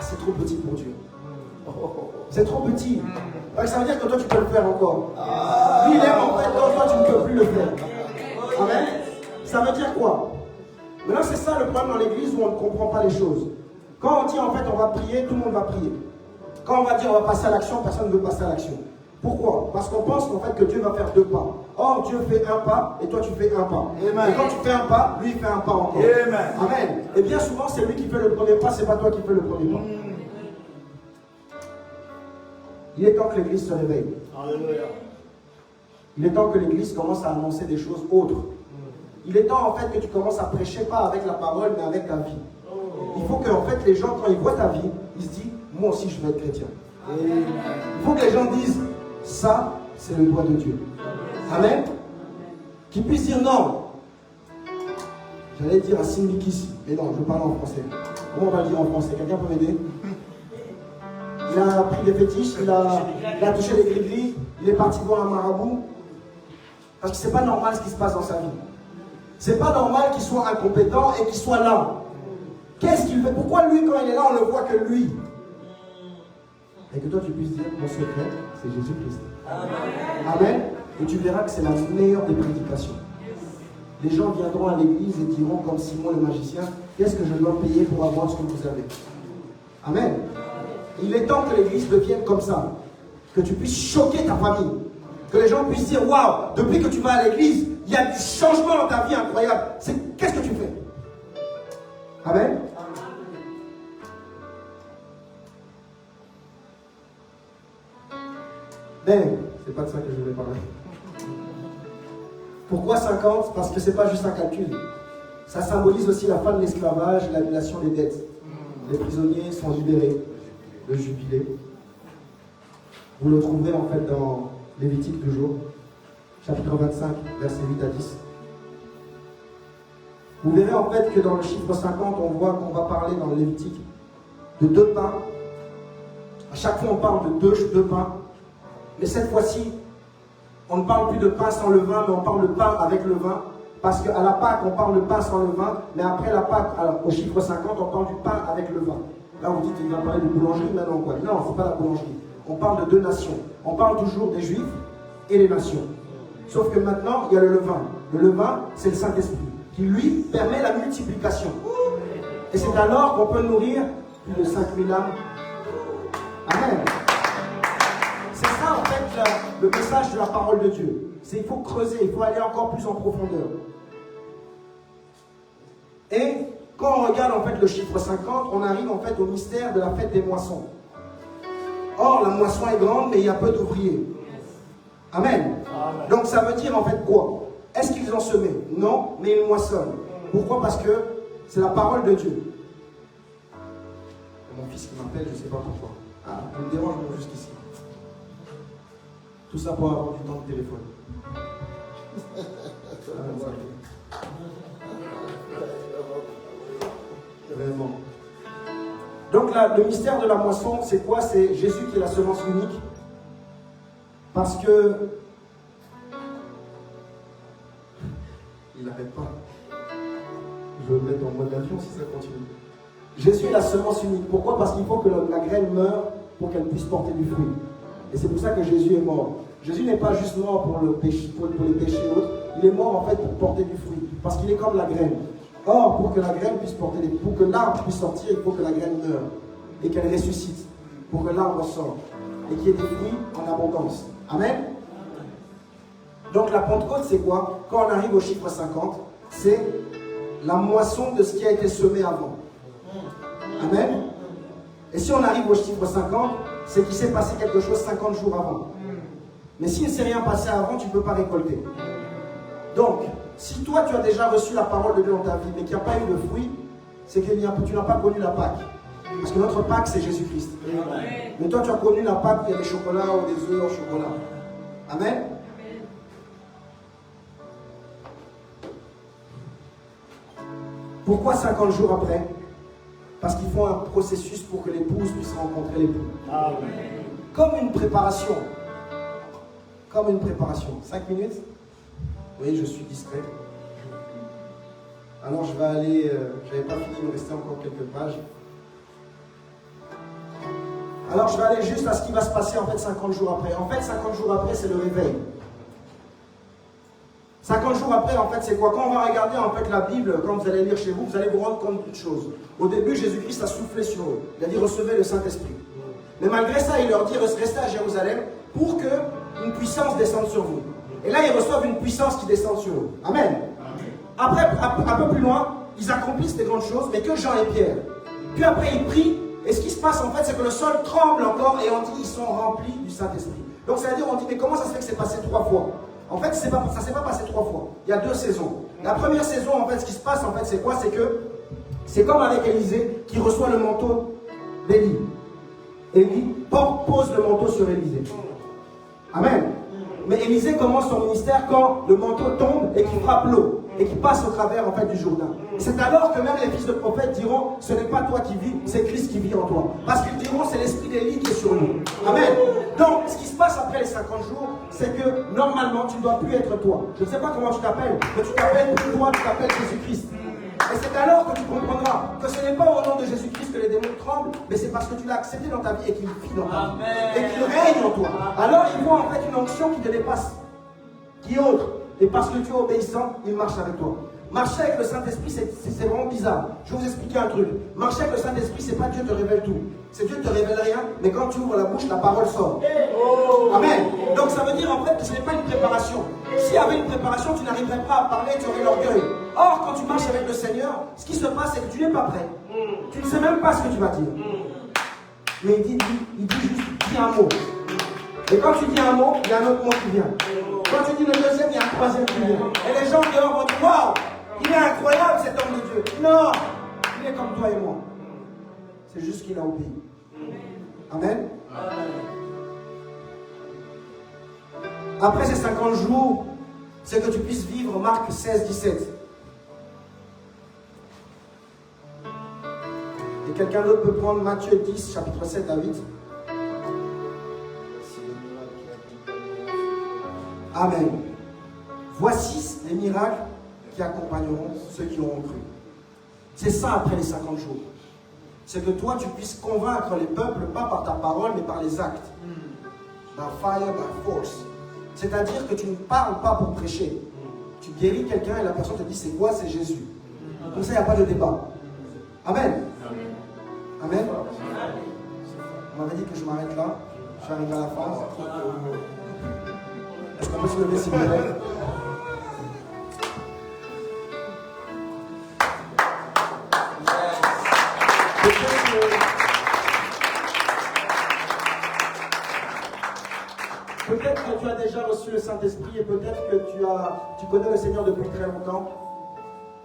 c'est trop petit pour Dieu. C'est trop petit. Ça veut dire que toi, tu peux le faire encore. Lui, il aime en fait, toi, tu ne peux plus le faire. Amen. Ça veut dire quoi? Maintenant, c'est ça le problème dans l'église où on ne comprend pas les choses. Quand on dit en fait on va prier, tout le monde va prier. Quand on va dire on va passer à l'action, personne ne veut passer à l'action. Pourquoi? Parce qu'on pense qu'en fait que Dieu va faire 2 pas. Or, Dieu fait un pas et toi tu fais un pas. Amen. Et quand tu fais un pas, lui il fait un pas encore. Amen. Amen. Et bien souvent, c'est lui qui fait le premier pas, c'est pas toi qui fais le premier pas. Il est temps que l'église se réveille. Alléluia. Il est temps que l'église commence à annoncer des choses autres. Il est temps en fait que tu commences à prêcher pas avec la parole mais avec ta vie. Il faut que en fait les gens quand ils voient ta vie, ils se disent moi aussi je veux être chrétien. Il faut que les gens disent ça c'est le doigt de Dieu. Amen. Qu'ils puissent dire non. J'allais dire à Sindikis, mais non je veux parler en français. Comment on va le dire en français? Quelqu'un peut m'aider? Il a pris des fétiches, il a touché les gris-gris, il est parti voir un marabout. Parce que c'est pas normal ce qui se passe dans sa vie. C'est pas normal qu'il soit incompétent et qu'il soit là. Qu'est-ce qu'il fait? Pourquoi lui, quand il est là, on ne voit que lui? Et que toi, tu puisses dire, mon secret, c'est Jésus-Christ. Amen. Amen. Et tu verras que c'est la meilleure des prédications. Les gens viendront à l'église et diront, comme Simon le magicien, qu'est-ce que je dois payer pour avoir ce que vous avez? Amen. Il est temps que l'église devienne comme ça. Que tu puisses choquer ta famille. Que les gens puissent dire, waouh, depuis que tu vas à l'église, il y a du changement dans ta vie incroyable. Qu'est-ce que tu fais? Amen. Mais, c'est pas de ça que je voulais parler. Pourquoi 50? Parce que c'est pas juste un calcul. Ça symbolise aussi la fin de l'esclavage et l'annulation des dettes. Les prisonniers sont libérés. Le jubilé. Vous le trouverez en fait dans Lévitique toujours, chapitre 25, versets 8 à 10. Vous verrez en fait que dans le chiffre 50, on voit qu'on va parler dans le Lévitique de 2 pains. À chaque fois, on parle de deux pains. Mais cette fois-ci, on ne parle plus de pain sans levain, mais on parle de pain avec le vin. Parce qu'à la Pâque, on parle de pain sans levain, mais après la Pâque, au chiffre 50, on parle du pain avec le vin. Là, vous dites qu'il va parler de boulangerie maintenant, quoi. Non, ce n'est pas la boulangerie. On parle de 2 nations. On parle toujours des Juifs et les nations. Sauf que maintenant, il y a le levain. Le levain, c'est le Saint-Esprit, qui lui permet la multiplication. Et c'est alors qu'on peut nourrir plus de 5000 âmes. Amen. C'est ça, en fait, le message de la parole de Dieu. C'est qu'il faut creuser, il faut aller encore plus en profondeur. Et quand on regarde en fait le chiffre 50, on arrive en fait au mystère de la fête des moissons. Or, la moisson est grande, mais il y a peu d'ouvriers. Amen. Donc ça veut dire en fait quoi? Est-ce qu'ils ont semé? Non, mais ils moissonnent. Pourquoi? Parce que C'est la parole de Dieu. Mon fils qui m'appelle, je ne sais pas pourquoi. Ah, il me dérange jusqu'ici. Tout ça pour avoir du temps de téléphone. Vraiment. Donc là, le mystère de la moisson, c'est quoi? C'est Jésus qui est la semence unique. Parce que il n'arrête pas. Je vais me mettre en mode avion si ça continue. Jésus est la semence unique. Pourquoi? Parce qu'il faut que la graine meure pour qu'elle puisse porter du fruit. Et c'est pour ça que Jésus est mort. Jésus n'est pas juste mort pour le péché, pour les péchés et autres. Il est mort en fait pour porter du fruit. Parce qu'il est comme la graine. Or, pour que la graine puisse porter des... pour que l'arbre puisse sortir, il faut que la graine meure. Et qu'elle ressuscite. Pour que l'arbre sorte. Et qu'il y ait des fruits en abondance. Amen. Donc la Pentecôte, c'est quoi? Quand on arrive au chiffre 50, c'est la moisson de ce qui a été semé avant. Amen. Et si on arrive au chiffre 50, c'est qu'il s'est passé quelque chose 50 jours avant. Mais s'il ne s'est rien passé avant, tu ne peux pas récolter. Donc, si toi tu as déjà reçu la parole de Dieu dans ta vie, mais qu'il n'y a pas eu de fruit, c'est que tu n'as pas connu la Pâque. Parce que notre Pâque, c'est Jésus-Christ. Mais toi, tu as connu la Pâque, il y a des chocolats ou des œufs au chocolat. Amen. Pourquoi 50 jours après? Parce qu'ils font un processus pour que l'épouse puisse rencontrer l'époux. Comme une préparation. Comme une préparation. 5 minutes? Oui, je suis distrait. Alors je vais aller... j'avais pas fini, il me restait encore quelques pages. Alors je vais aller juste à ce qui va se passer en fait 50 jours après. En fait, 50 jours après, c'est le réveil. 50 jours après, en fait, c'est quoi? Quand on va regarder en fait la Bible, quand vous allez lire chez vous, vous allez vous rendre compte d'une chose. Au début, Jésus-Christ a soufflé sur eux. Il a dit recevez le Saint-Esprit. Mais malgré ça, il leur dit restez à Jérusalem pour qu'une puissance descende sur vous. Et là, ils reçoivent une puissance qui descend sur eux. Amen. Après, un peu plus loin, ils accomplissent des grandes choses, mais que Jean et Pierre. Puis après, ils prient. Et ce qui se passe, en fait, c'est que le sol tremble encore et on dit ils sont remplis du Saint-Esprit. Donc, c'est-à-dire, on dit mais comment ça se fait que c'est passé 3 fois? En fait, ça ne s'est pas passé 3 fois. Il y a 2 saisons. La première saison, en fait, ce qui se passe, en fait, c'est quoi? C'est que c'est comme avec Élisée qui reçoit le manteau d'Élie. Élie pose le manteau sur Élisée. Amen. Mais Élisée commence son ministère quand le manteau tombe et qu'il frappe l'eau et qu'il passe au travers en fait du Jourdain. C'est alors que même les fils de prophètes diront ce n'est pas toi qui vis, c'est Christ qui vit en toi. Parce qu'ils diront c'est l'esprit d'Élie qui est sur nous. Amen. Donc ce qui se passe après les 50 jours, c'est que normalement tu ne dois plus être toi. Je ne sais pas comment tu t'appelles, mais tu t'appelles plus toi, tu t'appelles Jésus-Christ. Et c'est alors que tu comprendras que ce n'est pas au nom de Jésus-Christ que les démons tremblent, mais c'est parce que tu l'as accepté dans ta vie et qu'il vit dans ta vie. Et qu'il règne en toi. Alors il voit en fait une onction qui te dépasse, qui est autre. Et parce que tu es obéissant, il marche avec toi. Marcher avec le Saint-Esprit, c'est vraiment bizarre. Je vais vous expliquer un truc. Marcher avec le Saint-Esprit, c'est pas Dieu te révèle tout. C'est Dieu te révèle rien, mais quand tu ouvres la bouche, la parole sort. Amen. Donc ça veut dire en fait que ce n'est pas une préparation. S'il y avait une préparation, tu n'arriverais pas à parler, tu aurais l'orgueil. Or, quand tu marches avec le Seigneur, ce qui se passe, c'est que tu n'es pas prêt. Tu ne sais même pas ce que tu vas dire. Mais il dit juste, dis un mot. Et quand tu dis un mot, il y a un autre mot qui vient. Quand tu dis le deuxième, il y a un troisième qui vient. Et les gens dehors vont dire, waouh, il est incroyable cet homme de Dieu. Non, il est comme toi et moi. C'est juste qu'il a obéi. Amen. Après ces 50 jours, c'est que tu puisses vivre Marc 16, 17. Et quelqu'un d'autre peut prendre Matthieu 10, chapitre 7 à 8. Amen. Voici les miracles qui accompagneront ceux qui auront cru. C'est ça après les 50 jours. C'est que toi, tu puisses convaincre les peuples, pas par ta parole, mais par les actes. By fire, by force. C'est-à-dire que tu ne parles pas pour prêcher. Tu guéris quelqu'un et la personne te dit c'est quoi? C'est Jésus. Comme ça, il n'y a pas de débat. Amen. Amen. On m'avait dit que je m'arrête là. Je suis arrivé à la phrase. Est-ce qu'on peut se lever s'il vous plaît? Peut-être que tu as déjà reçu le Saint-Esprit et peut-être que tu connais le Seigneur depuis très longtemps.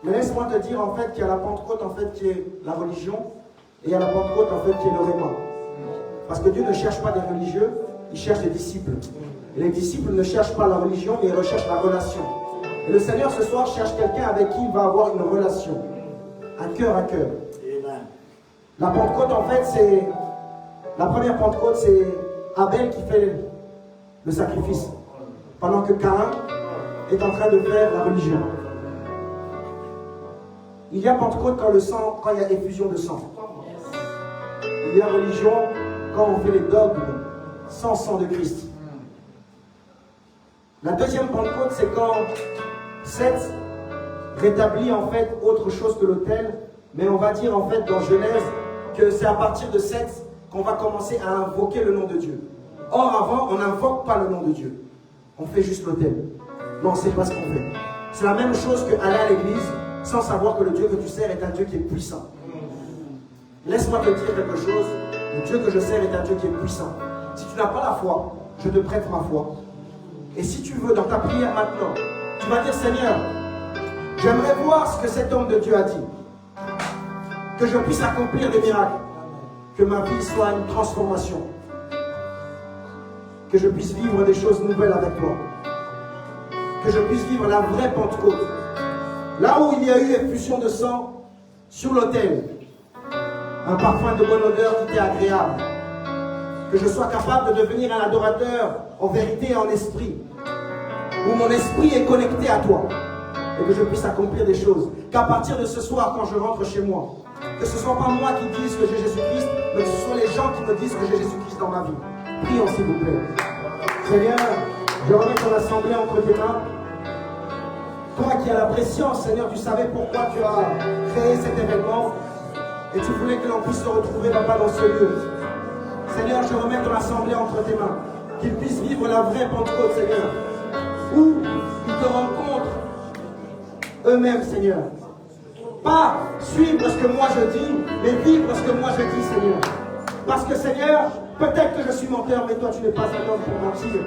Mais laisse-moi te dire en fait qu'il y a la Pentecôte en fait qui est la religion et il y a la Pentecôte en fait qui est le réma. Parce que Dieu ne cherche pas des religieux, il cherche des disciples. Et les disciples ne cherchent pas la religion, mais ils recherchent la relation. Et le Seigneur ce soir cherche quelqu'un avec qui il va avoir une relation, un cœur à cœur. La Pentecôte en fait c'est, la première Pentecôte c'est Abel qui fait le sacrifice, pendant que Caïn est en train de faire la religion. Il y a Pentecôte quand il y a effusion de sang. Il y a religion quand on fait les dogmes sans sang de Christ. La deuxième Pentecôte, c'est quand Seth rétablit en fait autre chose que l'autel, mais on va dire en fait dans Genèse que c'est à partir de Seth qu'on va commencer à invoquer le nom de Dieu. Or avant, on n'invoque pas le nom de Dieu. On fait juste l'autel. Non, c'est pas ce qu'on fait. C'est la même chose que aller à l'église sans savoir que le Dieu que tu sers est un Dieu qui est puissant. Laisse-moi te dire quelque chose. Le Dieu que je sers est un Dieu qui est puissant. Si tu n'as pas la foi, je te prête ma foi. Et si tu veux, dans ta prière maintenant, tu vas dire, Seigneur, j'aimerais voir ce que cet homme de Dieu a dit. Que je puisse accomplir des miracles. Que ma vie soit une transformation. Que je puisse vivre des choses nouvelles avec toi. Que je puisse vivre la vraie Pentecôte. Là où il y a eu effusion de sang sur l'autel, un parfum de bonne odeur qui était agréable. Que je sois capable de devenir un adorateur en vérité et en esprit. Où mon esprit est connecté à toi. Et que je puisse accomplir des choses. Qu'à partir de ce soir, quand je rentre chez moi, que ce ne soit pas moi qui dise que j'ai Jésus-Christ, mais que ce soit les gens qui me disent que j'ai Jésus-Christ dans ma vie. Prions s'il vous plaît. Seigneur, je remets ton assemblée entre tes mains. Toi qui as la préscience, Seigneur, tu savais pourquoi tu as créé cet événement. Et tu voulais que l'on puisse se retrouver là-bas dans ce lieu. Seigneur, je remets ton assemblée entre tes mains. Qu'ils puissent vivre la vraie Pentecôte, Seigneur. Où ils te rencontrent eux-mêmes, Seigneur. Pas suivre ce que moi je dis, mais vivre ce que moi je dis, Seigneur. Parce que, Seigneur, peut-être que je suis menteur, mais toi tu n'es pas un homme pour mentir.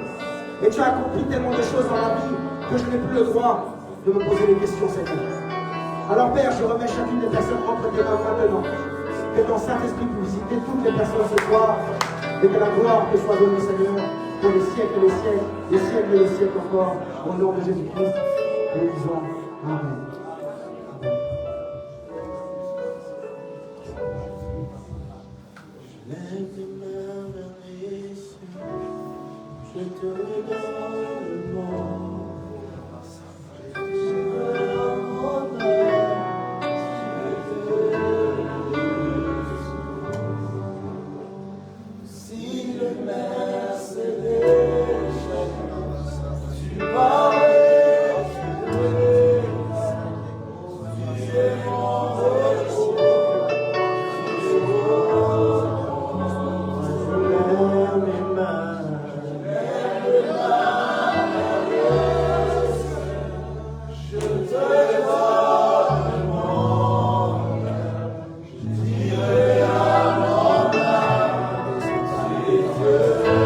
Et tu as accompli tellement de choses dans ma vie que je n'ai plus le droit de me poser des questions, Seigneur. Alors, Père, je remets chacune des personnes entre tes mains maintenant. Que ton Saint-Esprit puisse visiter toutes les personnes ce soir. Et que la gloire te soit donnée, Seigneur, pour les siècles et les siècles et les siècles encore. Au nom de Jésus-Christ, nous disons Amen. Lève tes mains vers les cieux, je te donne le monde. Si le Mercedes, tu parlais, tu es mon retour. Yeah.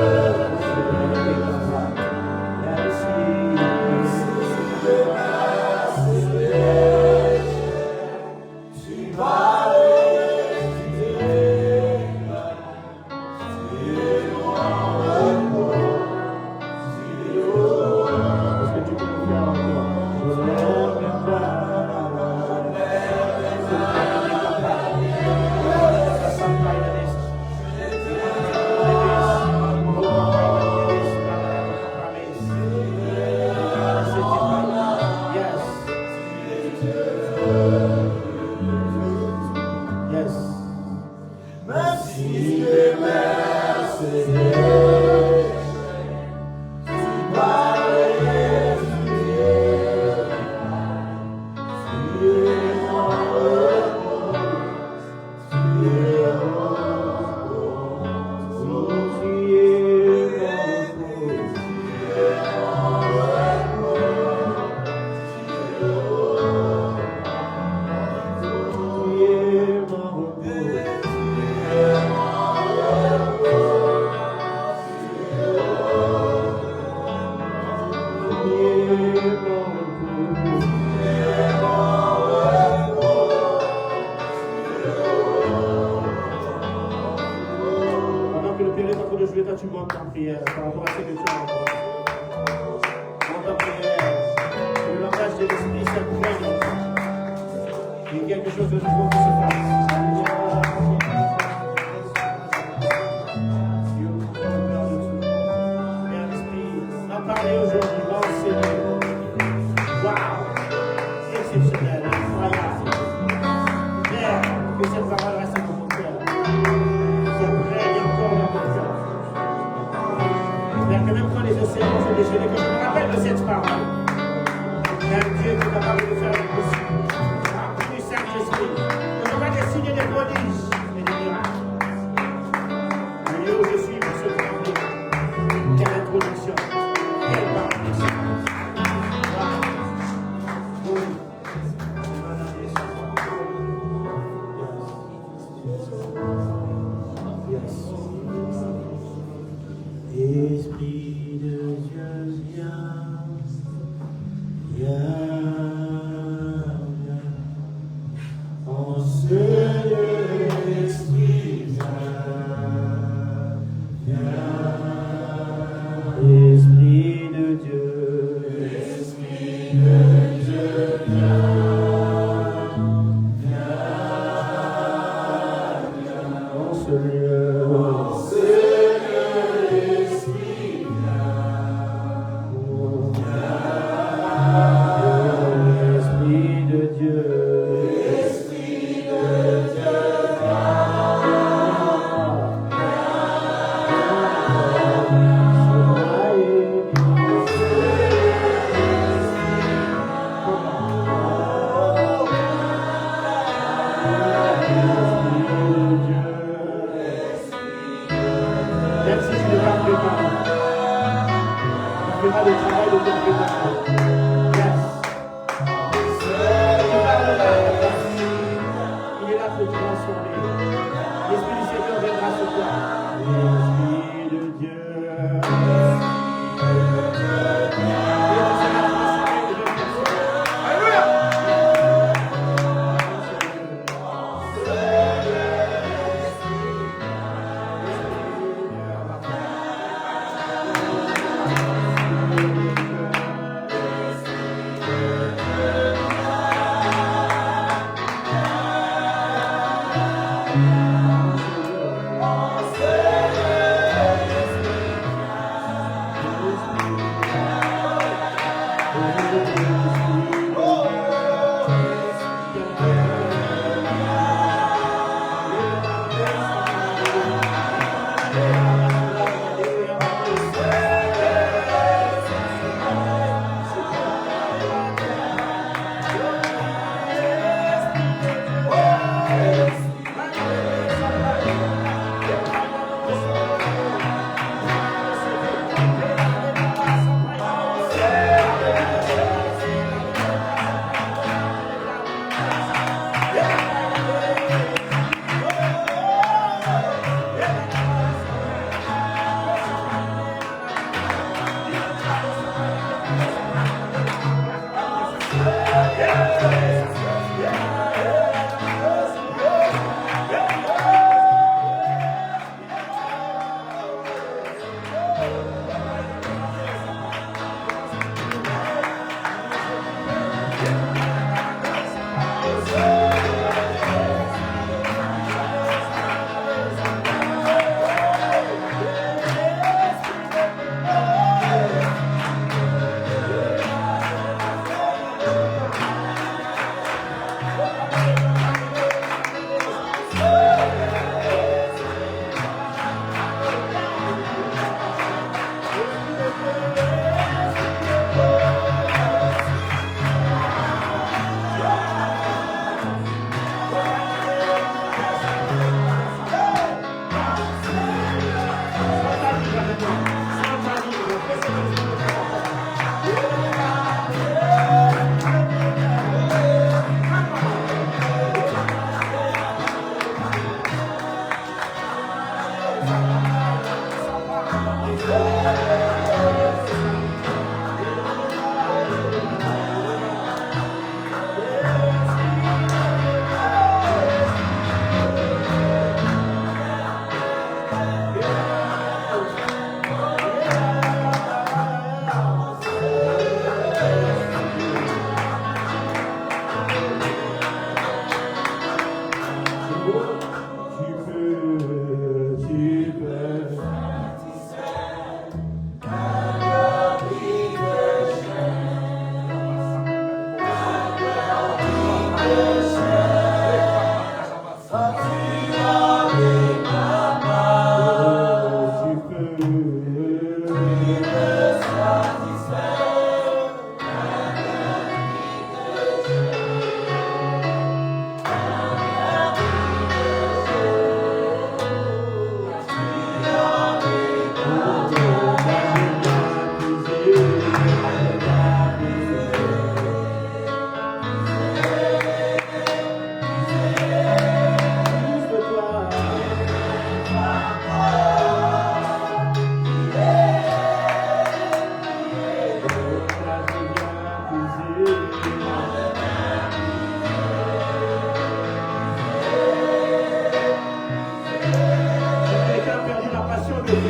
le péril quand on jouer, toi tu montes en prière par rapport à ce que tu as encore. Monte en prière. Le langage de l'Esprit s'imprègne. Il y a quelque chose de nouveau qui se passe. Parler aujourd'hui, l'enseigner. Waouh! Exceptionnel, incroyable. Père, que cette parole reste dans mon cœur. J'aimerais encore dans mon cœur. Père, que même quand les océans sont déchaînés, que je me rappelle de cette parole. Il y a un Dieu qui est capable de faire l'impossible. Par du Saint-Esprit. Que je vois des signes des prodiges et des miracles. Le lieu où je suis pour ce temps. Quelle introduction. Esprit de Dieu, viens, en ce lieu, l'Esprit viens, Esprit de Dieu, viens, en ce lieu.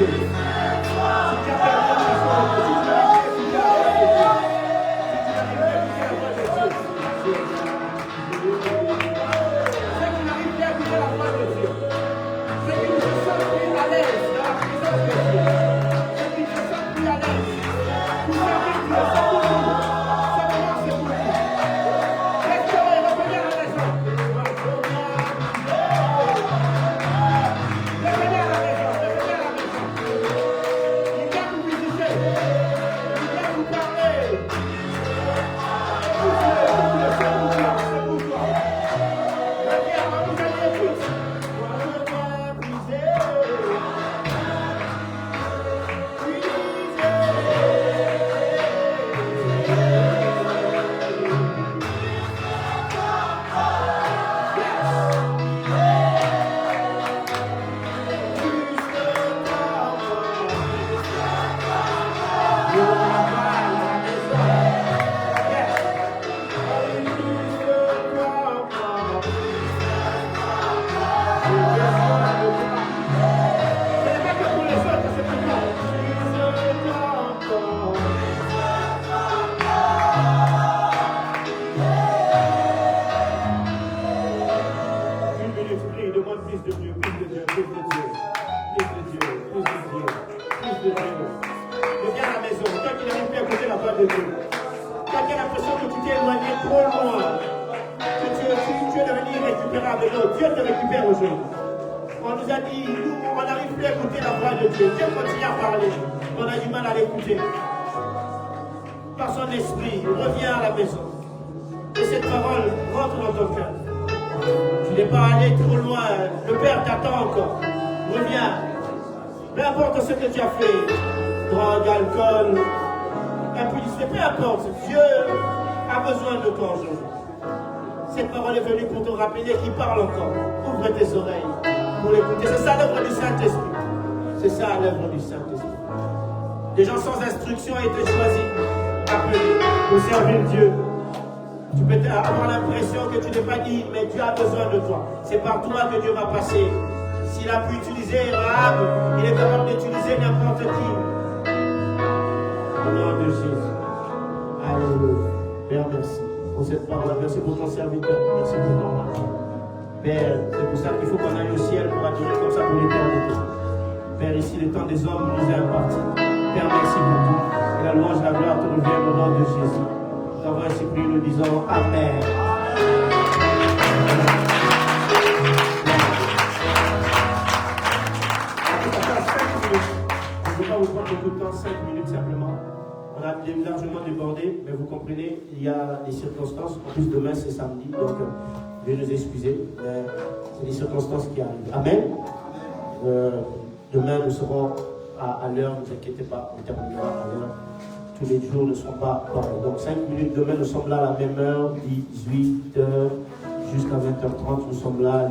tu as perdu la façon de Dieu, si tu n'arrives plus à écouter la voix de Dieu, ceux qui n'arrivent plus à écouter la voix de Dieu, ceux qui ne se sentent plus à l'aise dans la présence de Dieu, ceux qui ne se sentent plus à l'aise, pour servir Dieu, c'est pour vous. Simplement, c'est pour vous. Restaurez, revenez à la maison. Revenez à la maison, revenez à la maison. Il vient vous visiter. Il vient vous parler. Écoutez-le, c'est pour toi, c'est pour toi. Reviens, vous allez écouter. Dieu te récupère aujourd'hui. On nous a dit, nous, on n'arrive plus à écouter la voix de Dieu. Dieu continue à parler. On a du mal à l'écouter. Par son esprit, reviens à la maison. Et cette parole rentre dans ton cœur. Tu n'es pas allé trop loin. Le Père t'attend encore. Reviens. Peu importe ce que tu as fait. Drogue, alcool, impudicité, peu importe. Dieu a besoin de toi aujourd'hui. Cette parole est venue pour te rappeler qu'il parle encore. Ouvre tes oreilles pour l'écouter. C'est ça l'œuvre du Saint-Esprit. C'est ça l'œuvre du Saint-Esprit. Des gens sans instruction ont été choisis, appelés pour servir Dieu. Tu peux avoir l'impression que tu n'es pas digne, mais Dieu a besoin de toi. C'est par toi que Dieu va passer. S'il a pu utiliser Rahab, il est capable d'utiliser n'importe qui. Au nom de Jésus. Alléluia. Père, merci pour cette parole. Merci pour ton serviteur. Merci pour ton mari. Père, c'est pour ça qu'il faut qu'on aille au ciel pour adorer comme ça pour l'éternité. Père, ici, le temps des hommes nous est imparti. Père, merci pour tout. Que la louange, la gloire te revienne au nom de Jésus. Nous avons ainsi prié, nous disons Amen. Je ne vais pas vous prendre beaucoup de temps, 5 minutes simplement. On a largement débordé, mais vous comprenez, il y a des circonstances. En plus, demain, c'est samedi, donc je vais nous excuser. Mais c'est des circonstances qui arrivent. Amen. Demain, nous serons à l'heure, ne vous inquiétez pas, on terminera à l'heure. Tous les jours ne seront pas pareils. Donc 5 minutes demain, nous sommes là à la même heure, 18h jusqu'à 20h30, nous sommes là.